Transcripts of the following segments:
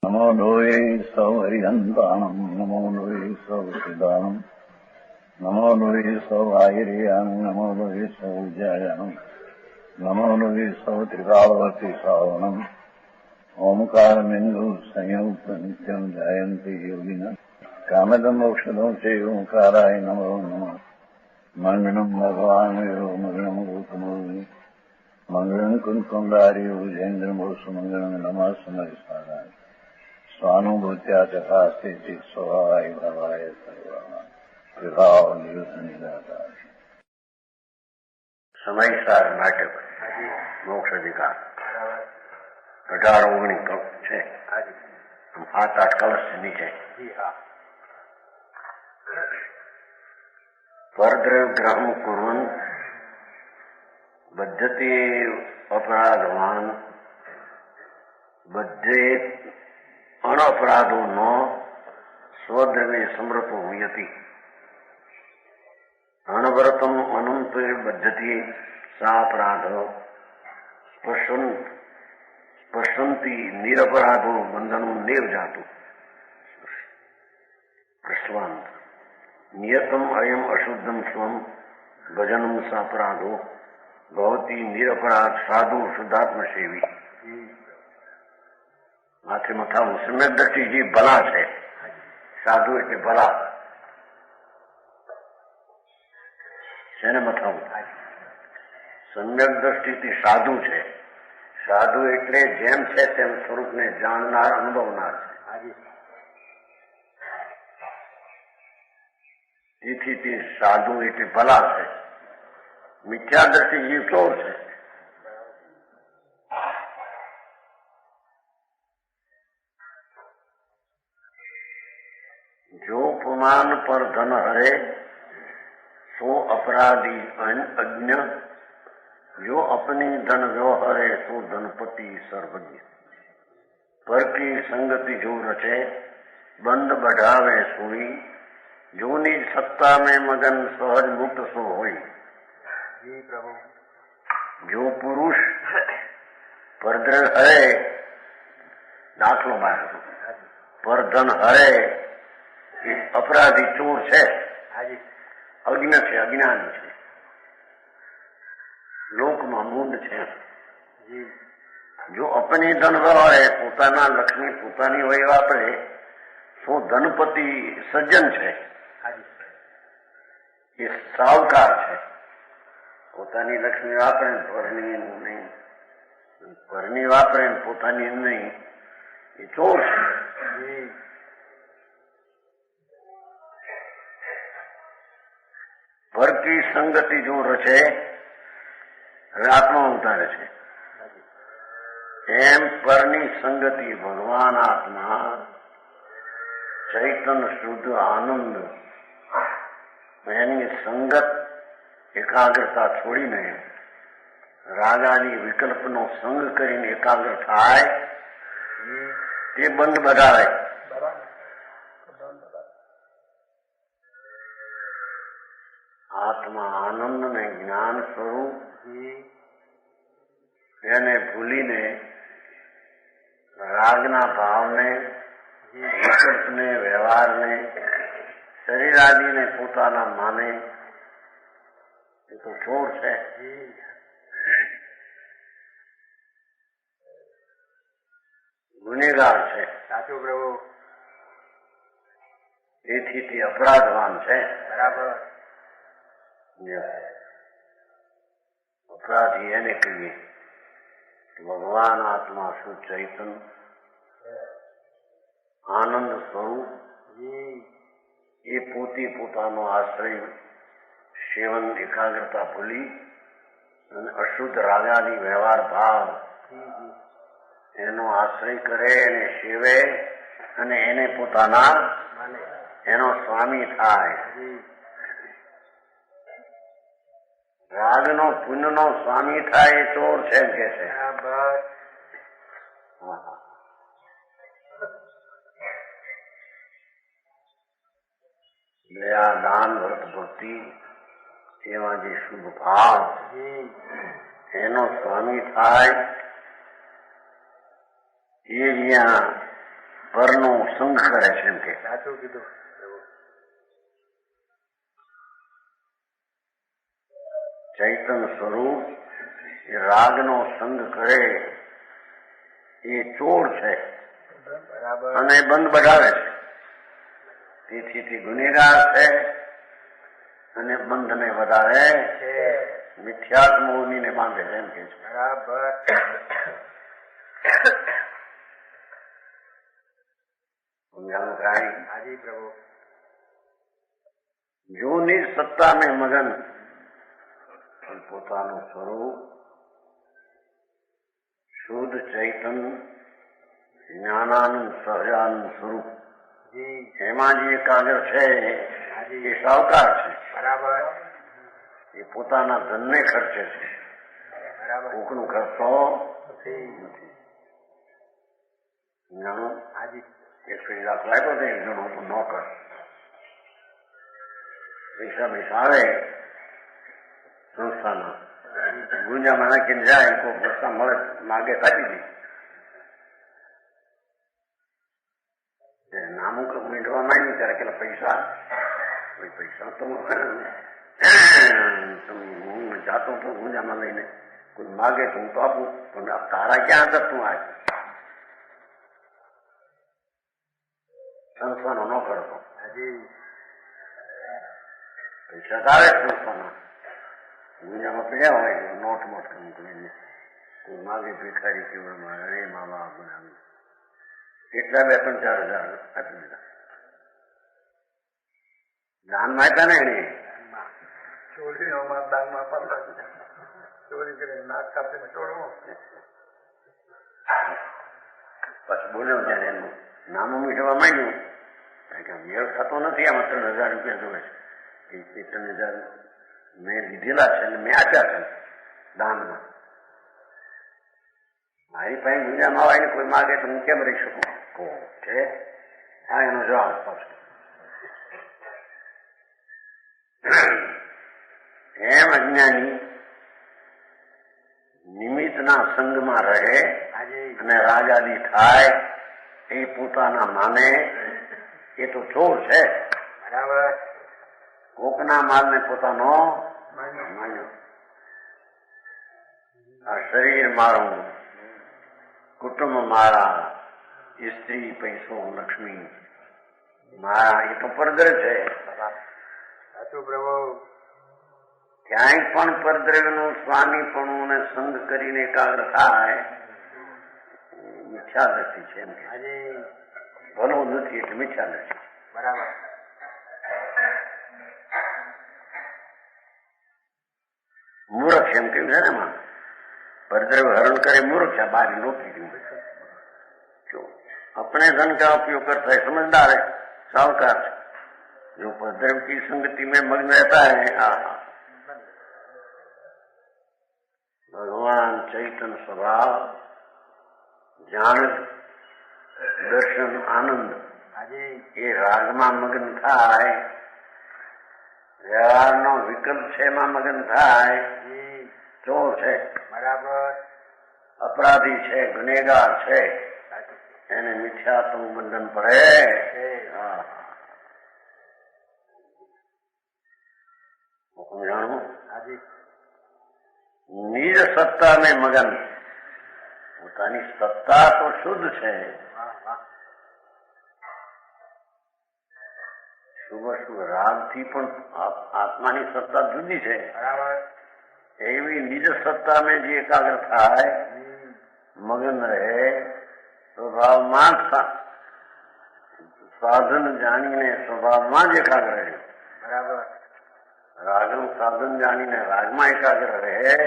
नमो लोये सौहरिहन्ताणम् नमो लोये सौहृदानम् नमो लोये सौभागिर्यानम् नमो लोये सौजायानम् नमो लोये सौत्रिकावती सावनम् ओंकारमिन्दु संयुक्त नित्यम् जायन्ति योगिनः कामदम् मोक्षदम् च ओंकाराय नमो नमः मङ्गलम् भगवान् वीरो मङ्गलम् रूपमोहि मङ्गलम् कुन्कुण्डारि भुजेन्द्रमोसु मङ्गलम् नमः समरिसाराय स्वानुभूत्या तथा स्थिति स्वभावाय भावाय विभाव निदाता સમયસાર નાટક મોક્ષ અધિકાર 18-19 છે. 7-8 કલશ નીચે પરદ્રવ ગ્રહમ કુર્વન બદ્ધતે અપરાધવાન બધે અનપરાધોનો સ્વદ્રવે સમૃતો યતિ અનવરતમ અનંત બદ્ધતિ સાપરાધ સ્પર્શંતિ નિરપરાધો બંધનું નેવ જાતું પ્રશ્વાંત નિયતમ અયમ અશુદ્ધમ સ્વમ ભજનમ સાપરાધો ભવતી નિરપરાધ સાધુ શુદ્ધાત્મ સેવી. માથે મથાવું સમ્યક દ્રષ્ટિ જે ભલા છે, સાધુ એટલે ભલા, તેને મથાવું. સમ્યક દ્રષ્ટિથી સાધુ છે. સાધુ એટલે જેમ છે તેમ સ્વરૂપને જાણનાર, અનુભવનાર છે. તેથી તે સાધુ એટલે ભલા છે. મિથ્યા દ્રષ્ટિ જીવ ચોર છે. जो पुमान पर धन हरे सो अपराधी अज्ञ जो अपनी धन व्यवहारे सो धनपति सर्वज्ञ. पर की संगति जो रचे बंद बढ़ावे सोई जो निज सत्ता में मगन सहज मुक्त सो होई. जो पुरुष परधन हरे दाखलो मार पर धन हरे अपराधी ચોર છે, અજ્ઞ છે, અજ્ઞાની છે, લોકમાં મૂંડ છે. જો અપની ધન વ્યવહારે પોતાના લક્ષ્મી પોતાની હોય વાપરે તો ધનપતિ સજ્જન છે, એ સાવકાર છે. પોતાની લક્ષ્મી વાપરે પરની નહીં, પરની વાપરે પોતાની નહીં, એ ચોર છે. પર કી સંગતિ જો રચે આત્મા ઉતારે છે, એમ પરની સંગતિ ભગવાન આત્મા ચૈતન શુદ્ધ આનંદ એની સંગત એકાગ્રતા છોડીને રાગાની વિકલ્પનો સંગ કરીને એકાગ્ર થાય તે બંધ બધાવે. આત્મા આનંદ ને જ્ઞાન સ્વરૂપ એને ભૂલીને રાગના ભાવને, વિકલ્પને, વ્યવહારને, શરીરાદીને પોતાના માને એ તો ચોર છે. ગુનેગાર છે. સાચું પ્રભુ. તેથી તે અપરાધવાન છે. બરાબર. अपराधी એને કહીએ ભગવાન આત્મા શુદ્ધ ચૈતન આનંદ સ્વરૂપ એ પોતે પોતાનો આશ્રય સેવન એકાગ્રતા ભૂલી અને અશુદ્ધ રાગાદી વ્યવહાર ભાવ એનો આશ્રય કરે અને સેવે અને એને પોતાના એનો સ્વામી થાય. રાગનો પુણ્યનો સ્વામી થાય એ ચોર છે એમ કે છે. દયા, દાન, વ્રત, ભક્તિ એમાં જે શુભ ભાવ એનો સ્વામી થાય એ જ્યાં પરનો સંગ કરે છે એમ કે સાચું કીધું. ચૈતન સ્વરૂપ એ રાગનો સંગ કરે એ ચોર છે બરાબર. અને બંધ બઢાવે છે. તેથી ગુનેગાર છે અને બંધને વધારે છે. મિથ્યાત્મ મોહીને બાંધે છે એમ કે છે. બરાબર. સમજાણું કાંઈ? હાજી પ્રભુ. જો નિજ સત્તા में મગન પોતાનું સ્વરૂપ શુદ્ધ ચૈતન જ્ઞાનાનંદ સહજાનંદ સ્વરૂપ જી. એમાં જે એકાગ્ર છે હાજી. એ સાવકાર છે. બરાબર. એ પોતાના ધનને ખર્ચે છે, બરાબર. કોકનું ખર્ચો નથી. જાણો હાજી. એક ફરી દાખલા આપ્યો તો એક જણો હતો નોકર, પૈસા આવે સંસ્થાના ગુંજામાં નાખીને જાય, કોઈ પૈસા મળે માગે કાઢી દે. નામું મીંડવા માંડી ત્યારે કે પૈસા તો હું જાતો તો ગુંજામાં લઈને કોઈ માગે તો હું તો આપું, પણ તારા ક્યાં હતા તું આજ? સંસ્થાનો નોકર હતો. હાજી. પૈસા આવે સંસ્થાના ગુંજામાં પડ્યા હોય નોટ મોટ કરીને કોઈ માગે ભિખારી કેવળ અરે મા બાપ બનાવ્યું એટલા 2-3-4 હજાર આપી દીધા. દાનમાં આપ્યા ને એને ચોરીઓમાં દાનમાં પાછા ચોરી કરીને નાક કાપીને છોડવું. પછી બોલ્યો ત્યારે એનું નામું મીઠવા માંડ્યું કે મેળ થતો નથી, આમાં 3,000 રૂપિયા જોવે છે. એ 3,000 મેં લીધેલા છે અને મેં આપ્યા છે દાનમાં. મારી પાસે ગુંજામાં આવીને કોઈ માગે તો હું કેમ રહી શકું છે? આ એનો જવાબ પાછો. એમ અજ્ઞાની નિમિત્તના સંગમાં રહે અને રાગાદી થાય એ પોતાના માને એ તો ચોર છે. બરાબર. કોકના માલને પોતાનો માન્યો. આ શરીર મારું, કુટુંબ મારા, સ્ત્રી, પૈસો, લક્ષ્મી મારા, એ તો પરદ્રવ્ય છે. સાચું પ્રભુ. ક્યાંય પણ પરદ્રવ્યનું સ્વામીપણું અને સંગ કરીને એકાગ્ર થાય મિથ્યા દ્રષ્ટિ છે એમ કે. હાજી. ભલું નથી એટલે મિથ્યા દ્રષ્ટિ. બરાબર. મૂર્ખ એમ કેવું છે ને એમાં परद्रव्य हरण करे मूर्ख है, बारी नौकरी क्यों? अपने धन का उपयोग करता है, समझदार है, सावकार है। जो परद्रव्य की संगति में मग्न रहता है, भगवान चैतन स्वभाव ज्ञान दर्शन आनंद ये रागમાં મગ્ન થાય, વ્યવહારનો વિકલ્પ છે એમાં મગ્ન થાય, ચોર છે, બરાબર, અપરાધી છે, ગુનેગાર છે, એને મિથ્યાત્વ બંધન પડે. જાણવું નિજ સત્તા ને મગન, પોતાની સત્તા તો શુદ્ધ છે, શુભ શુભ રાગથી પણ આત્માની સત્તા જુદી છે. એવી નિજ સત્તા में જે એકાગ્ર થાય, મગન રહે, સ્વભાવમાં સાધન જાણીને સ્વભાવમાં જ એકાગ્ર રહે. બરાબર. રાગનું સાધન જાણીને રાગમાં એકાગ્ર રહે,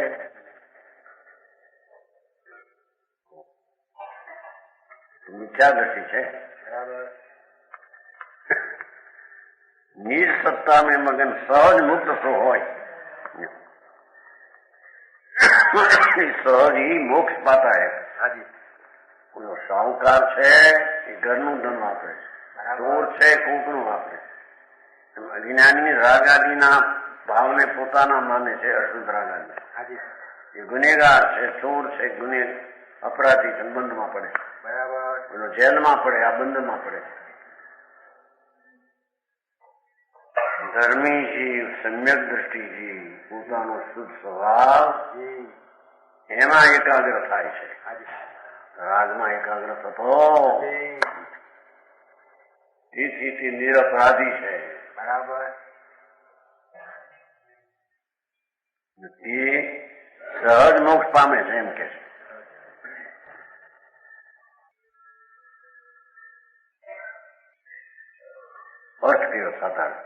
મિથ્યા દ્રષ્ટિ છે. બરાબર. નિજ સત્તા में મગન સહજ મુક્ત તો હોય, સહજ ही મોક્ષ પાતા है. કોઈ સાહુકાર છે એ ઘરનું ધન વાપરે છે, ચોર છે કોકનું વાપરે છે. અજ્ઞાની રાગાદીના ભાવને પોતાના માને છે, અશુદ્ધ રાગાદી. એ ગુનેગાર છે, ચોર છે, અપરાધી સંબંધમાં પડે. બરાબર. પેલો જેલમાં પડે, આ બંધમાં પડે. ધર્મી જીવ, સમ્યક દ્રષ્ટિજી પોતાનો શુદ્ધ સ્વભાવ એમાં એકાગ્ર થાય છે. રાજમાં એકાગ્ર થતો તેથી નિરપરાધી છે. બરાબર. એ સહજ મોક્ષ પામે છે એમ કે છે. અર્થ કયો સાધારણ,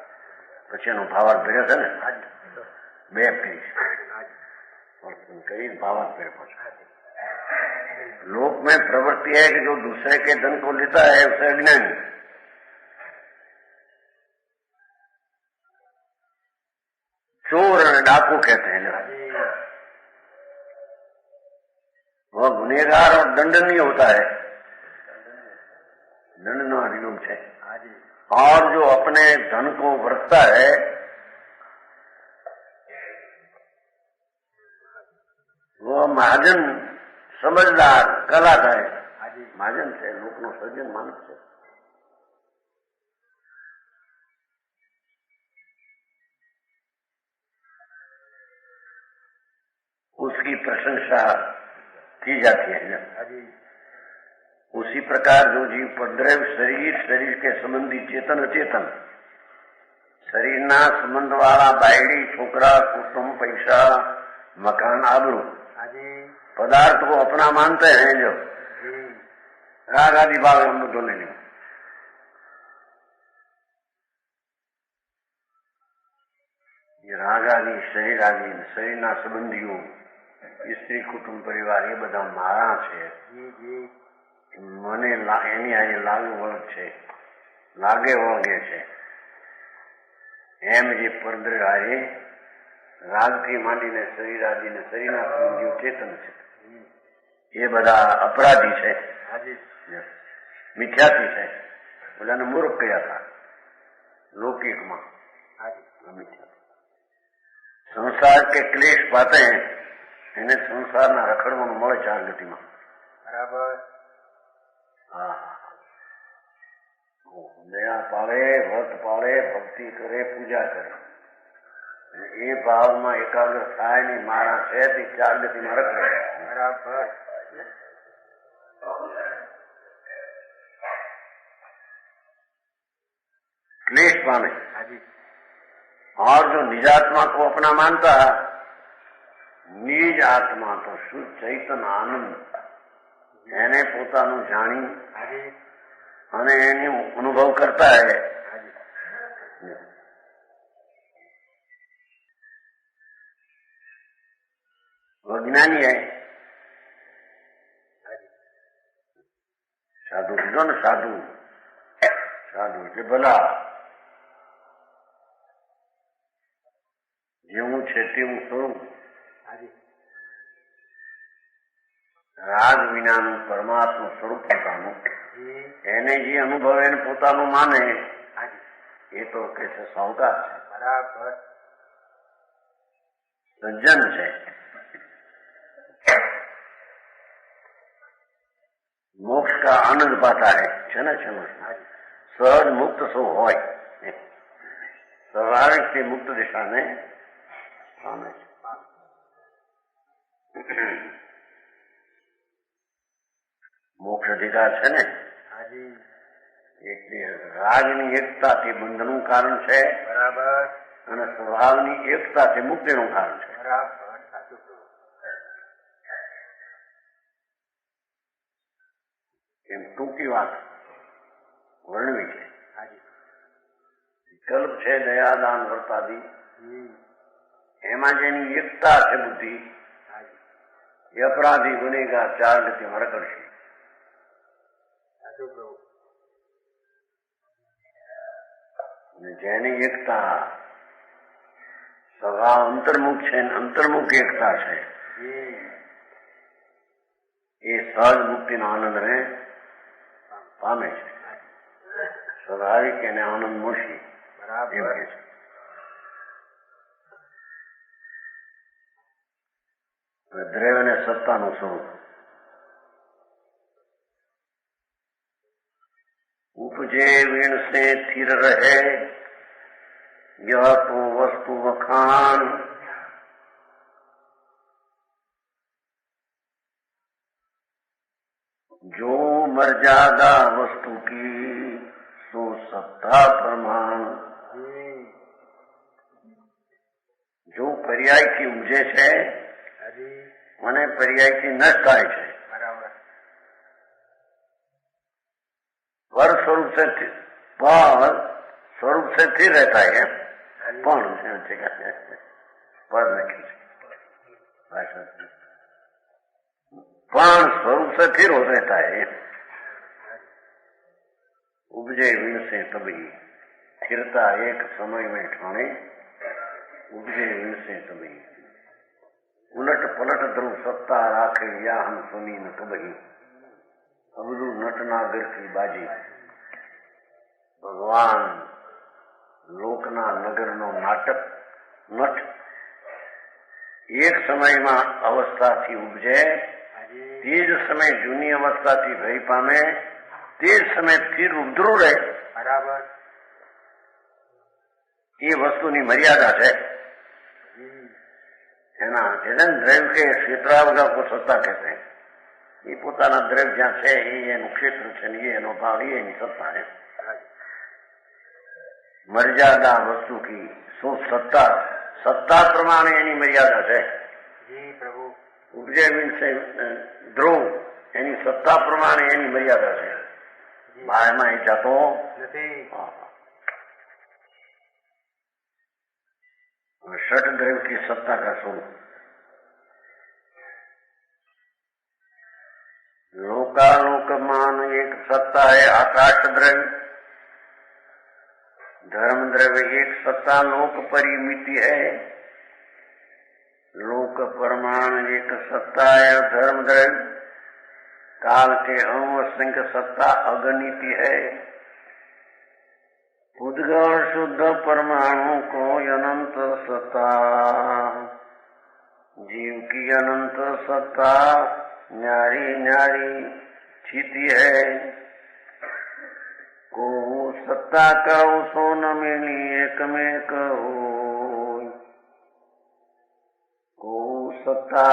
પછી એનો ભાવાર્થ ભેર્યો છે ને, બે ફેરી कई भावार्थ मेरे पास. लोक में प्रवृत्ति है कि जो दूसरे के धन को लेता है उसे अज्ञानी, चोर और डाकू कहते हैं ना, वह गुनेगार और दंडनीय होता है, दंड नो अधिगम है. और जो अपने धन को वरतता है वो महाजन समझदार कलाकार महाजन છે, લોકનો સર્જન માનસ છે. उसकी प्रशंसा की जाती है. उसी प्रकार जो जीव पद्रव शरीर, शरीर के संबंधी चेतन अचेतन, शरीरना संबंध वाला बायड़ी, छोकरा, कुटुंब, पैसा, मकान, आबरू पदार्थ को अपना मानते हैं, जो राग आदि भाव हम तो नहीं. ये राग आदि, शरीर आदि, शरीरना संबंधीओ, स्त्री, कुटुंब, परिवार ये બધા મારા છે. મને એની આજે લાગે વળગ છે, લાગે વળગે છે. એમ જે પરદ્રવાએ રાગથી માંડીને શરીર આદિને શરીરના સંબંધીઓ ચેતન છે, એ બધા અપરાધી છે, મિથ્યાથી છે. બોલાને મૂર્ખ કયા હતા લૌકિકમાં. સંસાર के क्लेश पाते हैं, એને સંસારના રખડવાનું મળે ચાર ગતિમાં. બરાબર. હા, દયા પાળે, વ્રત પાળે, ભક્તિ કરે, પૂજા કરે, એ ભાવમાં એકાગ્ર થાય ને મારા છે તે ચાર ગતિમાં રખડે. બરાબર. क्लेश पामे. और जो निजात्मा को अपना मानता, निज आत्मा तो शुद्ध चैतन्य आनंद એને પોતાનું જાણી અને એનો અનુભવ કરતા है, वो ज्ञानी है. साधु કીધો ને, સાધુ સાધુ એટલે ભલા, જેવું છે તેવું સ્વરૂપ. રાગ વિનાનું પરમાત્મા સ્વરૂપ પોતાનું, એને જે અનુભવ એને પોતાનું માને એ તો કે છે સાવકાર છે, બરાબર. સજ્જન છે. મોક્ષ का आनंद पाता है, છે ને સહજ મુક્ત સૌ હોય, સ્વાભાવિક થી મુક્ત દિશાને પામે છે. મોક્ષ અધિકાર છે ને, એટલે રાગની એકતાથી બંધનું કારણ છે, બરાબર. અને સ્વભાવની એકતાથી મુક્તિનું કારણ છે. બરાબર. એમ ટૂંકી વાત વર્ણવી છે. વિકલ્પ છે દયાદાન વર્તાદી, એમાં જેની એકતા છે બુદ્ધિ, એ અપરાધી ગુનેગાર ચાર ગતિમાં રખડશે. જેની એકતા સ્વભાવ અંતર્મુખ છે, અંતર્મુખ એકતા છે, એ સહજ મુક્તિનો આનંદને પામે છે. સ્વાભાવિક એને આનંદ મળશે એમ કે છે. દ્રવ્ય અને સત્તાનું સ્વરૂપ. उपजे वीण से थिर रहे, यह तो वस्तु वखान। जो मर्यादा वस्तु की, सो सत्ता प्रमाण। जो पर्याय की उपजे છે મને पर्यायથી નષ્ટ થાય છે, पर स्वरूप से स्थिर रहता है। पर स्वरूप से स्थिर हो रहता है। उपजे विण से तभी स्थिरता एक समय में ठाणे, उपजे विण से तभी उलट पलट ध्रुव सत्ता राखे, या हम सुनी न कबही। अबरू नटनागर की बाजी। भगवान લોકના નગરનો નાટક નટ એક સમયમાં અવસ્થાથી ઉપજે, તે જ સમય જૂની અવસ્થાથી ભય પામે, તે જ સમય સ્થિર ઉભરું રહે. બરાબર. એ વસ્તુની મર્યાદા છે. એના દ્રવ્ય કે ક્ષેત્રાવગા કો સત્તા કહેતે. એ પોતાના દ્રવ્ય જ્યાં છે એ એનું ક્ષેત્ર છે ને એ એનો ભાવ, એ એની સત્તા છે. મર્યાદા વસ્તુ की શું સત્તા, સત્તા પ્રમાણે એની મર્યાદા છે. ઉપજે વિશે ધ્રુવ એની સત્તા પ્રમાણે એની મર્યાદા છે. બહારમાં એ જાતો નથી. षट द्रव्य की सत्ता का स्वरूप। लोकालोकमान एक सत्ता है आकाश द्रव्य, धर्म द्रव्य एक सत्ता लोक परिमिति है, लोक परमाण एक सत्ता है धर्म द्रव्य, काल के अणु असंख्य सत्ता अगणित है। उद्गण शुद्ध परमाणु को अनंत सत्ता, जीव की अनंत सत्ता न्यारी न्यारी स्थिति है। को सत्ता कहो सो न मिली एक में कहो, को सत्ता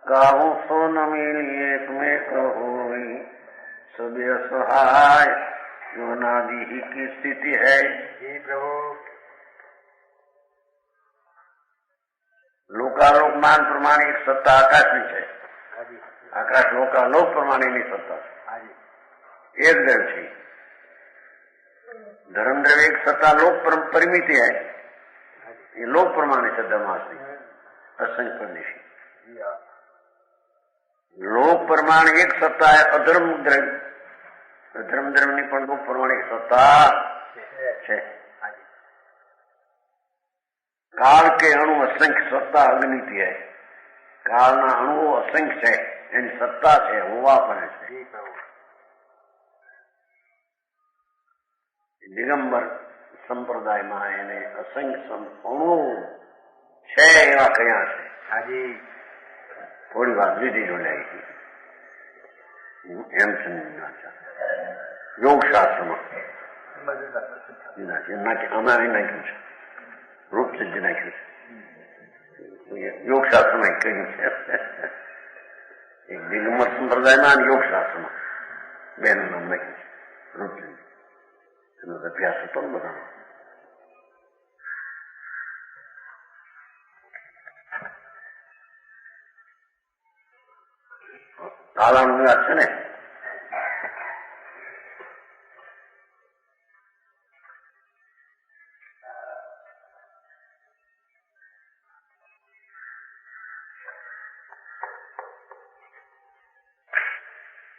कहो सो न मिली एक में कहो। सब असहाय योनादि ही की स्थिति है। जी प्रभु। लोकालोकमान प्रमाणे एक सत्ता आकाश में है। आकाश लोकालोक प्रमाणे नहीं सत्ता एक द्रव्य છે। धर्म द्रव्य एक सत्ता लोक परिमिति है, ये लोक प्रमाणे शब्दमासी असंख्य परदेशी। लोक प्रमाण एक सत्ता है अधर्म द्रव्य, धर्म द्रव्य ની પણ લોક પ્રમાણે સત્તા છે। काल के अणु असंख्य सत्ता अगणित है, कालना अणुओ असंख्य છે, એની સત્તા છે, હોવા પણ છે। દિગંબર સંપ્રદાયમાં એને અસંખ્ય અણુઓ છે એવા કયા છે। હાજી થોડી વાત લીધી જોડાઈ એમ સમજના છે। યોગશાસ્ત્રમાં અમારે નાખ્યું છે, રૂપસિદ્ધ નાખ્યું છે, યોગશાસ્ત્રમાં કહ્યું છે। એક દિગંબર સંપ્રદાયમાં અને યોગશાસ્ત્રમાં બેનું નામ નાખ્યું છે, રૂપસિદ્ધ। એનો અભ્યાસ હતો ને બધાનો। કાલાનું વાત છે ને,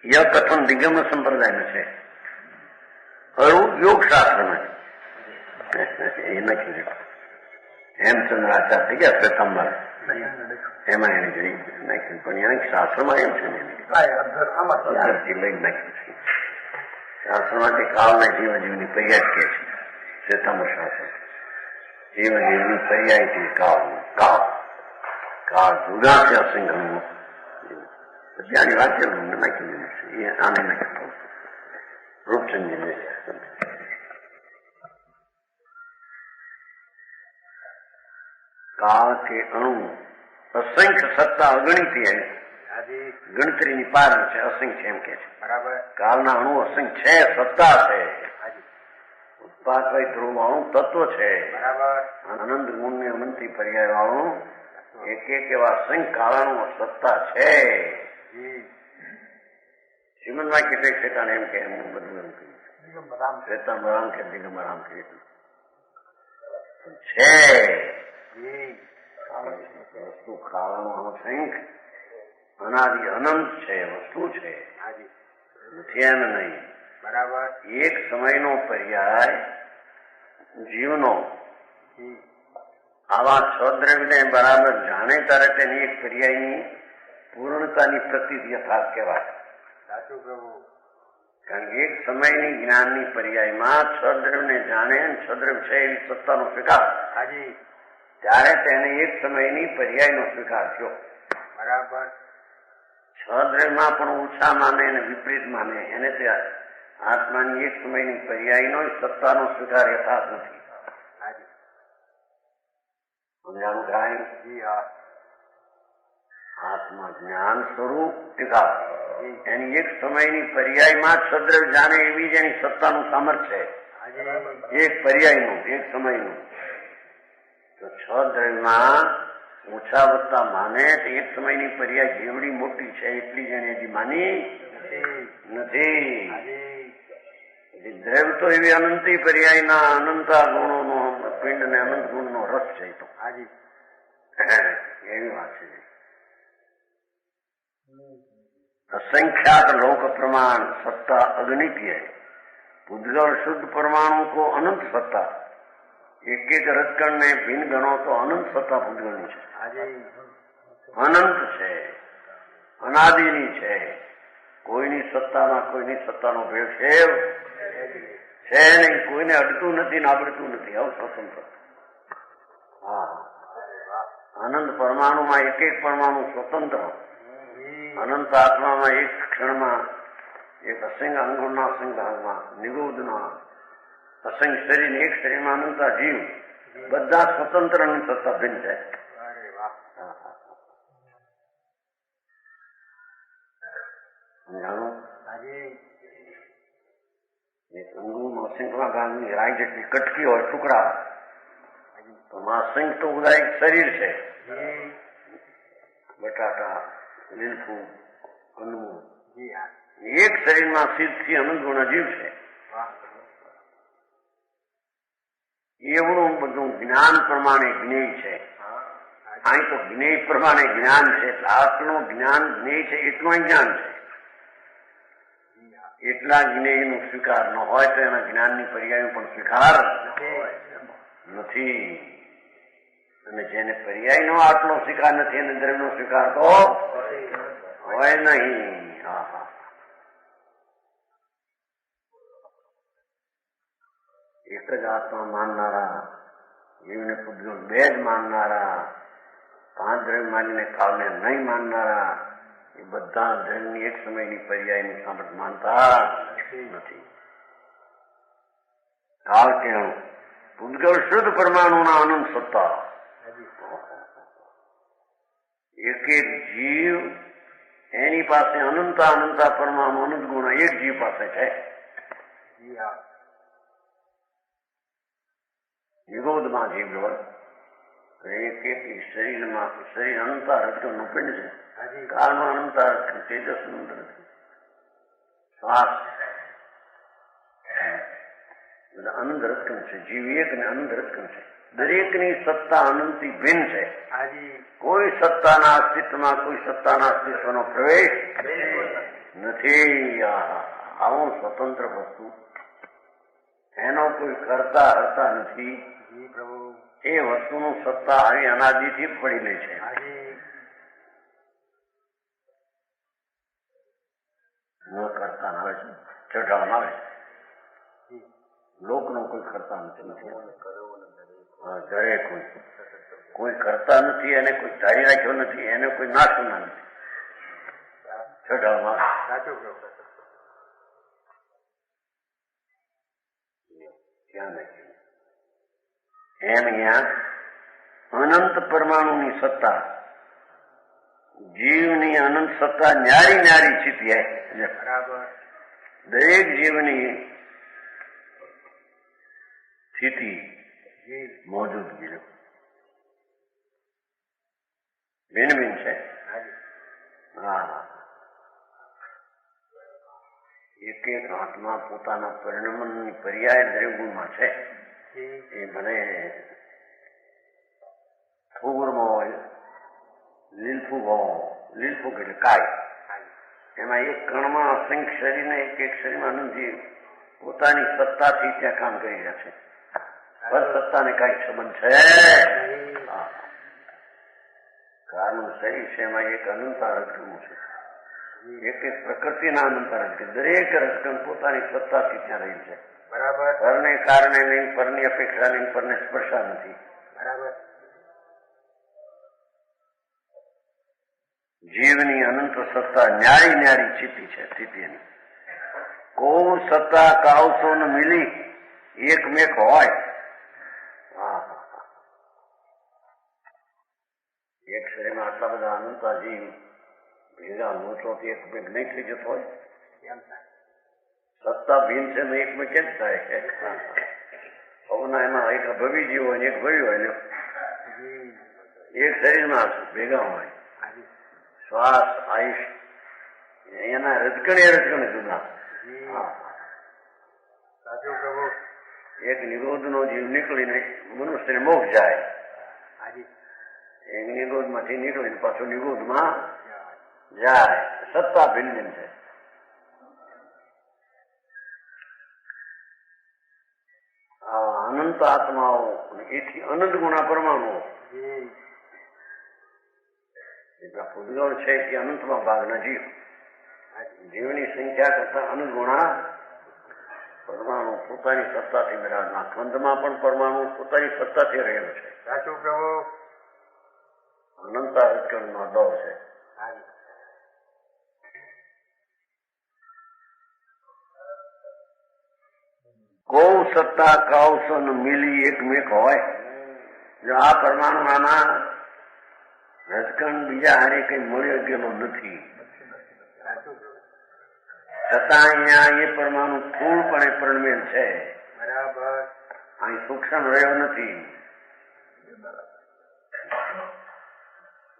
यह कथन दिगंबर संप्रदाय में है और योग शास्त्र में हेमचंद्राचार्य क्या श्वेतंबर એમાં એને જઈ નાખ્યું, પણ એને શાસ્ત્રમાં એમ છે શાસ્ત્રમાં કે કાળના જીવજીવની પર્યાય કે છે। શ્વેતાંબર શાસ્ત્ર જીવજીવની પર્યાયથી કાળ કાળ કાળ જુદા છે અસંખ્ય। પછી આની વાત નાખી દીધું છે, એ આને નાખ્યું रूपचंद जी ने काल के अणु असंख्य સત્તા અગણિત है ગણતરીની પાર છે અસંખ્ય એમ કે છે બરાબર કાળના અણુ અસંખ્ય છે સત્તા છે ઉત્પાદ ધ્રુવ અણુ તત્વ છે બરાબર આનંદ ગુણને અનંતી પર્યાય વાળું એક એક એવા અસંખ્ય કાળાનું સત્તા છે શ્રીમદમાં કેટલેક શેતાને એમ કે એમ બધું એમ કહ્યું શ્વેતાંબરામ કે દિગંબરામ કે છે વસ્તુ કાળાનું અસંખ્ય અનાદિ અનંત છે વસ્તુ છે નથી એમ નહીં બરાબર એક સમયનો પર્યાય જીવનો આવા છ દ્રવ્યને બરાબર જાણે ત્યારે તેની એક પર્યાયની પૂર્ણતાની પ્રતીત યથાર્થ કહેવાય સાચું પ્રભુ કારણ કે એક સમયની જ્ઞાનની પર્યાયમાં છ દ્રવ્યને જાણે છ દ્રવ્ય છે એવી સત્તાનો સ્વીકાર હાજી ત્યારે તેને એક સમયની પર્યાયનો સ્વીકાર થયો બરાબર છ દ્રવ્યમાં પણ ઓછા માને અને વિપરીત માને એને તે આત્માની એક સમયની પર્યાયનો સત્તાનો સ્વીકાર યથાર્થ નથી હાજી સમજાણું થાય જી હા આત્મા જ્ઞાન સ્વરૂપ ટીકા એની એક સમયની પર્યાયમાં છદ્રવ્ય જાણે એવી જ એની સત્તાનું સામર્થ્ય છે એક પર્યાયનું એક સમયનું તો છ દ્રવ્યમાં ઓછા વત્તા માને તો એક સમયની પર્યાય જેવડી મોટી છે એટલી જ એને હજી માની નથી દ્રવ્ય તો એવી અનંતી પર્યાયના અનંતા ગુણોનો પિંડ ને અનંત ગુણનો રસ છે તો હાજી એવી વાત છે असंख्यात लोक प्रमाण सत्ता अगणित है पुद्गल शुद्ध परमाणु को अनंत सत्ता एक एक रजकण ने भिन्न गणो तो अनंत सत्ता पुद्गलनी છે અનંત છે અનાદિની છે કોઈની સત્તામાં કોઈની સત્તાનો ભેદ છે નહીં કોઈને અડતું નથી ને આવડતું નથી આવું સ્વતંત્ર હા અનંત પરમાણુમાં એક એક પરમાણુ સ્વતંત્ર અનંત આત્મામાં એક ક્ષણમાં એક અસંખ્ય અંગુણના અસંખ્ય ભાગમાં નિગોદના અસંખ્ય શરીર એક શરીરમાં અનંતા જીવ બધા સ્વતંત્રની સત્તા ભિન્ન છે જાણો એક અંગુમાં અસંખ્ય ભાગની રાઈ જેટલી કટકી હોય ટુકડા તો અસંખ્ય તો બધા એક શરીર છે બટાટા લીલફૂલ અન્નમૂળ એક શરીરમાં સિદ્ધથી અનંત ગુણ જીવ છે એવડું બધું જ્ઞાન પ્રમાણે જ્ઞેય છે અહીં તો જ્ઞેય પ્રમાણે જ્ઞાન છે એટલે આટલું જ્ઞાન જ્ઞેય છે એટલું જ્ઞાન છે એટલા જ્ઞેયનો સ્વીકાર ન હોય તો એના જ્ઞાનની પર્યાયો પણ સ્વીકાર નથી અને જેને પર્યાયનો આટલો સ્વીકાર નથી એને દ્રવ્યનો સ્વીકાર તો હોય નહીં એક જ આત્મા માનનારા જીવને પુદ્ગલ બે જ માનનારા પાંચ દ્રવ્ય માનીને કાળને નહીં માનનારા એ બધા દ્રવ્યની એક સમયની પર્યાયનું સામર્થ્ય માનતા નથી કાળ કેણું પુદ્ગલ શુદ્ધ પરમાણુના અનંત સત્તા એક એક જીવ એની પાસે અનંતા પરમાણુ અનંત ગુણ એક જીવ પાસે છે નિરોધમાં જીવ હોય એક એક શરીરમાં શરીર અનંતા રજકણનું પિંડ છે કાળમાં અનંતા રજકણ તેજસ નું શ્વાસ બધા અનંત રજકણ છે જીવ એક ને અનંત રજકણ છે દરેકની સત્તા અનંતી ભિન્ન છે કોઈ સત્તાના અસ્તિત્વમાં કોઈ સત્તાના અસ્તિત્વનો પ્રવેશ નથી આવું સ્વતંત્ર વસ્તુ એનો કોઈ કરતા હરતા નથી એ વસ્તુનું સત્તા આવી અનાદિથી પડેલી છે ન કરતા આવે છે ચઢાવવામાં આવે છે લોકનો કોઈ કરતા નથી ઘરે કોઈ કરતા નથી એને કોઈ ધારી રાખ્યો નથી એને કોઈ નાશના નથી ચઢાવવામાં ક્યાં નથી. એમ અહીંયા અનંત પરમાણુની સત્તા, જીવની અનંત સત્તા ન્યારી ન્યારી સ્થિતિ બરાબર. દરેક જીવની સ્થિતિ જી. મોજૂદગી ભિન્ન ભિન્ન છે. હાજી. હા, એક એક આત્મા પોતાના પરિણમનની પર્યાય દરેક ગુણમાં છે. જી. એ ભલે થોરમાં હોય, લીલફૂગ હોય, લીલફૂગ એટલે કાય, હાજી. એમાં એક કણમાં અસંખ્ય શરીરને એક એક શરીરમાં અનંતજી પોતાની સત્તાથી ત્યાં કામ કરી રહ્યા છે. પર સત્તાને કઈ સંબંધ છે? હા. કારણ શરીર છે એમાં એક અનંતા રજકણું છે. એક એક પ્રકૃતિના અનંતા રજકણ, દરેક રજકણ પોતાની સત્તાથી ત્યાં રહી છે. બરાબર. પરને કારણે નહીં, પરની અપેક્ષા નહીં, પરને સ્પર્શા નથી. બરાબર. જીવની અનંત સત્તા ન્યારી ન્યારી સ્થિતિની કોઈ સત્તા કાવસો ન મિલી એકમેક હોય. એક શરીરમાં આટલા બધા અનંતા જીવ ભેગા મોટોથી એકમેક નહીં થઈ જતો હોય. કેમ થાય? સત્તા ભીન છે ને એકમેક કેમ થાય? પગના એમાં એક ભવી જીવ હોય ને એક ભવી હોય ને જી. એક શરીરમાં ભેગા હોય. હાજી. શ્વાસ, આયુષ, એના રજકણે જુદા. જી. હા. સાચું પ્રભુ. એક નિરોધનો જીવ નીકળીને મનુષ્યને મોક્ષ જાય. હાજી. એક નિરોધમાંથી નીકળીને પાછો નિરોધમાં જાય. સત્તા ભિન્ન ભિન્ન છે. અનંત આત્માઓ એથી અનંત ગુણા પરમાણુઓ, જી. એટલા પૂતગળ છે કે અનંતમાં ભાગના જીવ. હાજી. જીવની સંખ્યા કરતા અનંત ગુણા પરમાણુ પોતાની સત્તાથી બિરાજમાન. ખંડમાં પણ પરમાણુ પોતાની સત્તાથી રહેલો છે. સાચું પ્રભુ. અનંતા રજકણનો દોર છે. હાજી. કૌ સત્તા કાવસન મિલી એકમેક હોય. જો આ પરમાણુ આમાં રજકણ બીજા હારે કઈ મળ્યો ગયેલો નથી. સાચું પ્રભુ. છતાં અહીંયા એ પરમાણુ સ્થૂળપણે પરિણમેલ છે. બરાબર. અહીં સૂક્ષ્મ રહ્યો નથી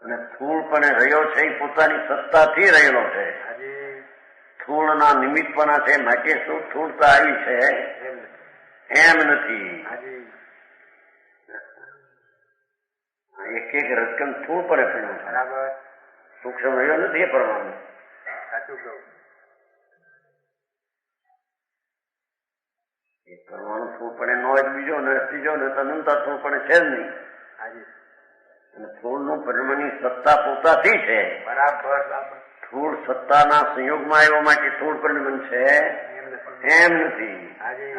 અને સ્થૂળપણે રહ્યો છે એ પોતાની સત્તાથી રહેલો છે. હાજી. સ્થૂળના નિમિત્તપણા છે માટે શું સ્થૂળતા આવી છે એમ નથી. હાજી. એક એક રજકણ સ્થૂળપણે પડ્યો છે. બરાબર. સૂક્ષ્મ રહ્યો નથી એ પરમાણુ. સાચું પ્રભુ. એ પરમાણુ સ્થૂળપણે નો હોય બીજો ને ત્રીજો ને અનંતા સ્થૂળપણે છે જ નહીં. હાજી. અને સ્થૂળનું પરિણમની સત્તા પોતાથી છે. બરાબર. બરાબર. સ્થૂળ સત્તાના સંયોગમાં આવ્યા માટે સ્થૂળ પરિણમન છે એમ નથી. હાજી.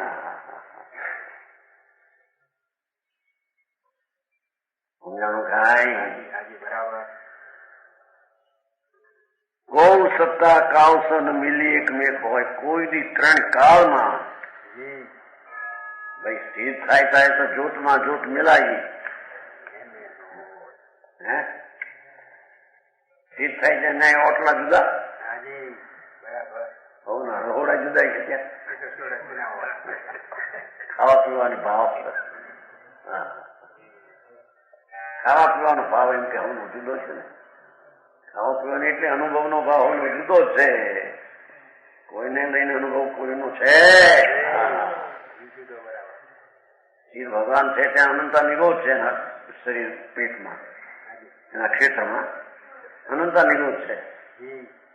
સમજાણું કાંઈ? હાજી. હાજી. બરાબર. ગૌ સત્તા કાવસન મિલી એકમેક હોય. કોઈ દી ત્રણ કાળમાં જી. ભાઈ સ્થિર થાય તો જોતમાં જોત મિલાવી. હે સ્થિર થાય છે ના ઓટલા જુદા. હાજી. બરાબર. બહુ ના રહોડા જુદા છે ત્યાં. એ તો શું રચના હોય. ખાવા પીવાનો ભાવ. હા, ખાવા પીવાનો ભાવ એમ કે હું જુદો છે ને. ખાવા પીવાનો એટલે અનુભવનો ભાવ જુદો જ છે. કોઈને લઈને અનુભવ કોઈનો છે. શિવ ભગવાન છે ત્યાં અનંતા નિરોધ છે એના શરીર પેટમાં, એના ક્ષેત્રમાં અનંતા નિરોધ છે.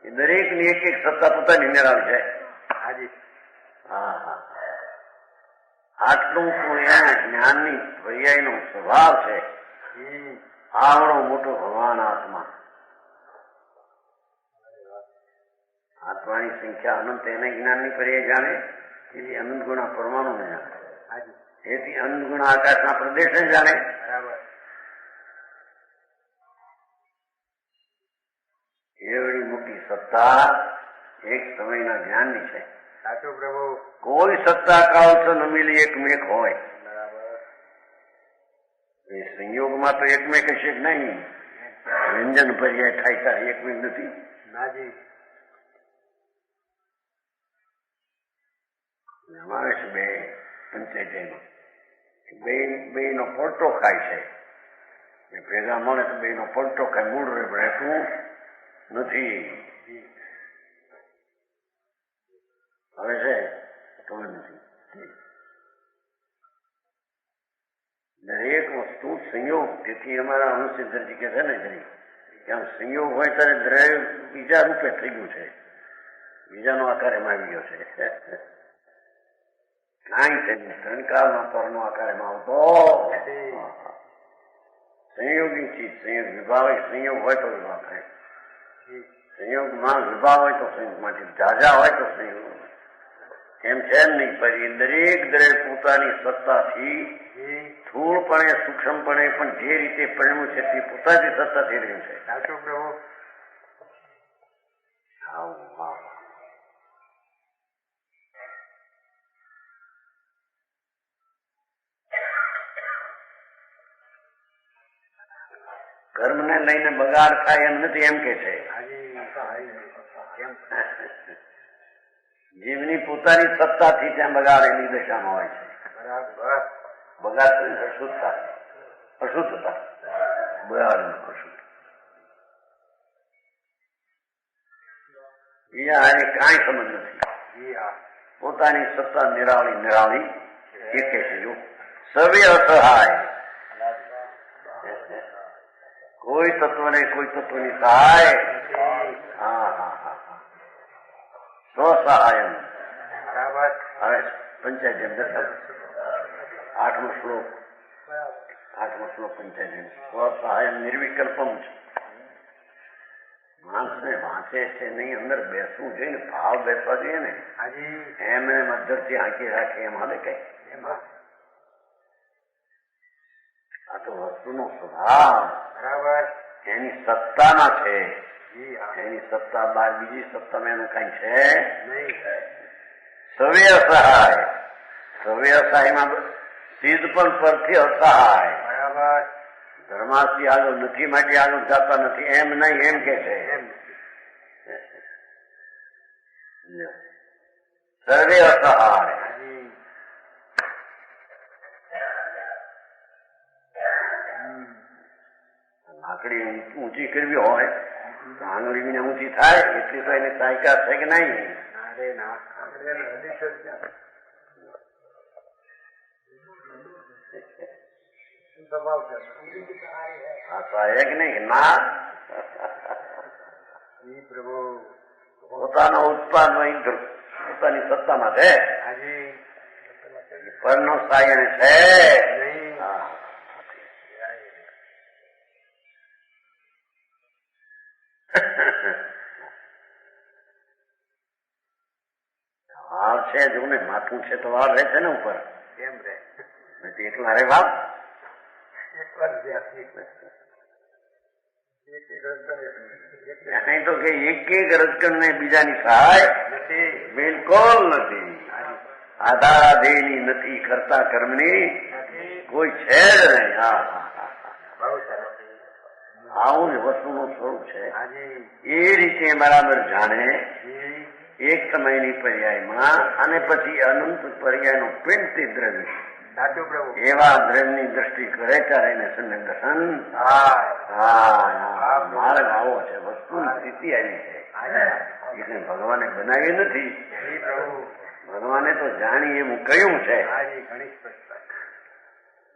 એ દરેક ની એક એક સત્તા પોતાની નિરાળ છે. હા, આટલું તો એના જ્ઞાનની પર્યાયનો સ્વભાવ છે. આવડો મોટો ભગવાન આત્મા, આત્માની સંખ્યા અનંત એને જ્ઞાનની પર્યાય જાણે, એથી અનંત ગુણા પરમાણુ ને જાણે, એથી અનંત ગુણા આકાશના પ્રદેશને જાણે. એવડી મોટી સત્તા એક સમયના જ્ઞાનની છે. સાચું પ્રભુ. કોઈ સત્તા કાળ તો ન મિલી એકમેક હોય. બરાબર. એ સંયોગમાં તો એકમેક હશે કે નહીં. વ્યંજન પર્યાય થાય ત્યારે એકમેક નથી. નાજી. અમારે છે બે પંચાયતમાં બે નો પડતો ખાય છે. ભેગા મળે તો બે નો પડતો ખાય. મૂળ રહેતું નથી. હવે છે તો નથી. દરેક વસ્તુ સંયોગ. તેથી અમારા અનુસિદ્ધરજી કે છે ને કે આમ સંયોગ હોય ત્યારે દ્રવ્ય બીજા રૂપે થઈ ગયું છે. બીજાનો આકાર એમાં આવી ગયો છે. કાંઈ છે ત્રણકાળનો પરનો આકાર એમાં આવતો સંયોગી ચીજ. સંયોગ વિભાવ સંયોગ હોય તો વિભાવ થાય. સંયોગમાં વિભાવ હોય તો સંયોગમાંથી ઝાઝા હોય તો સંયોગ એમ છે એમ નહીં. પછી દરેક પોતાની સત્તાથી સ્થૂળપણે સૂક્ષ્મપણે પણ જે રીતે પરિણ્યું છે તે પોતાની સત્તાથી રહ્યું છે. સાચું પ્રભુ. કર્મને લઈને બગાડ થાય એમ નથી એમ કે છે. જીવની પોતાની સત્તાથી ત્યાં બગાડ એની દશામાં હોય છે. બરાબર. બગાડ અશુદ્ધતા. અશુદ્ધતા બગાડ અશુદ્ધ. બીજા હારે કાંઈ સંબંધ નથી. પોતાની સત્તા નિરાળી એ કે છે. જો સવે અસહાય. કોઈ તત્વને કોઈ તત્વની સહાય. સ્વસહાયમ. બરાબર. હવે પંચાયત આઠમો શ્લોક પંચાયત. સ્વસહાયમ નિર્વિકલ્પમ છે. માણસને વાંચે છે નહીં, અંદર બેસવું જોઈએ ને, ભાવ બેસવા જોઈએ ને. એમને મધ્યથી આંકી રાખે એમ હાલે કઈ. આ તો વસ્તુનો સ્વભાવ બરાબર. એની સત્તામાં છે. એની સત્તા બાર બીજી સત્તામાં એનું કઈ છે નહીં. સવે અસહાય. સવે અસહાયમાં સિદ્ધ પણ પરથી અસહાય. બરાબર. ધર્માથી આગળ નથી માટે આગળ જતા નથી એમ નહીં એમ કે છે. સર્વે અસહાય. આંકડી ઊંચી કરવી હોય તો આંગળી ઊંચી થાય એટલી તો એની સહાયકા છે કે નહીં. સહાયક નહીં ના. પોતાનો ઉત્પાદન પોતાની સત્તામાં છે. પરનો સહાય છે. વાળ છે જો ને માથું છે તો વાળ રહે છે ને ઉપર. કેમ રે એકલા રે વાળ. અહીં તો કે એક રજકણ ને બીજાની સહાય બિલકુલ નથી. આધારાધેયની નથી. કરતા કર્મની કોઈ છે જ નહીં. આવું જ વસ્તુનું સ્વરૂપ છે. એ રીતે બરાબર જાણે એક સમયની પર્યાયમાં અને પછી અનંત પર્યાયનું પિંડથી દ્રવ્ય એવા દ્રવ્યની દ્રષ્ટિ કરે ત્યારે એને સંદર્શન. માર્ગ આવો છે. વસ્તુની સ્થિતિ આવી છે. એટલે ભગવાને બનાવી નથી. ભગવાને તો જાણી એવું કહ્યું છે.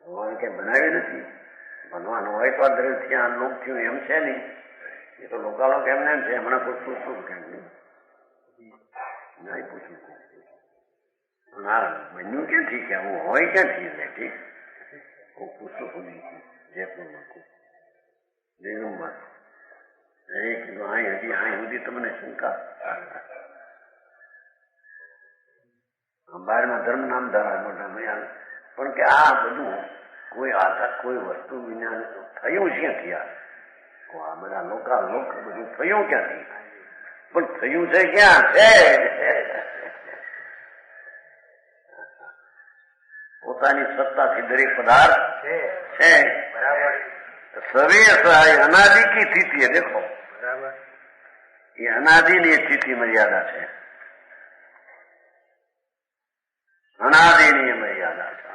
ભગવાન કઈ બનાવી નથી. ભગવાન હોય તો આ દ્રવ્ય થયા લોક થયું એમ છે નહીં. એ તો લોકાલોક એમને એમ છે. હમણાં કોઈ પૂછતું કેમ નહીં પૂછવું. બન્યું ક્યાંથી કે હું હોય ક્યાંથી બેઠી હું પૂછતું સુધી જયપુરમાં દેવમાં કીધું અહીં સુધી તમને શંકા. બહારમાં ધર્મ નામ ધરાવે મોટા મયા. પણ કે આ બધું કોઈ આધાર કોઈ વસ્તુ વિના થયું ક્યાંથી? આ બધા લોક બધું થયું ક્યાંથી? પણ થયું છે ક્યાં છે? પોતાની સત્તાથી દરેક પદાર્થ છે છે. બરાબર સવે સહાય અનાદિ કી સ્થિતિ है. देखो બરાબર ये अनादिनी स्थिति मर्यादा है. अनादिनी मर्यादा છે.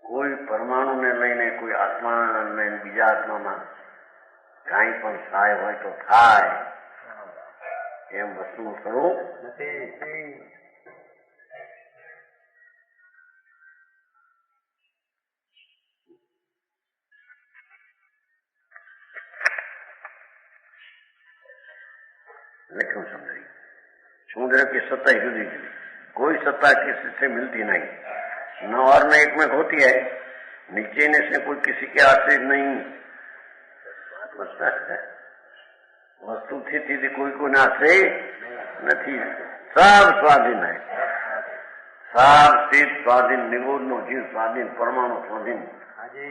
કોઈ પરમાણુને લઈને કોઈ આત્માને બીજા આત્મામાં કાંઈ પણ સહાય હોય તો થાય એમ વસ્તુનું સ્વરૂપ નથી. मैं क्यों समझाई. समुद्र की सत्ता ही जुदी जुदी, कोई सत्ता किसी से मिलती नहीं. न और न एक में होती है. नीचे ने से कोई किसी के आश्रित नहीं. वस्तु थी कोई को आश्रय नहीं. सब स्वाधीन है. सब सिद्ध स्वाधीन, निगोद नो जीव स्वाधीन, परमाणु स्वाधीन. હાજી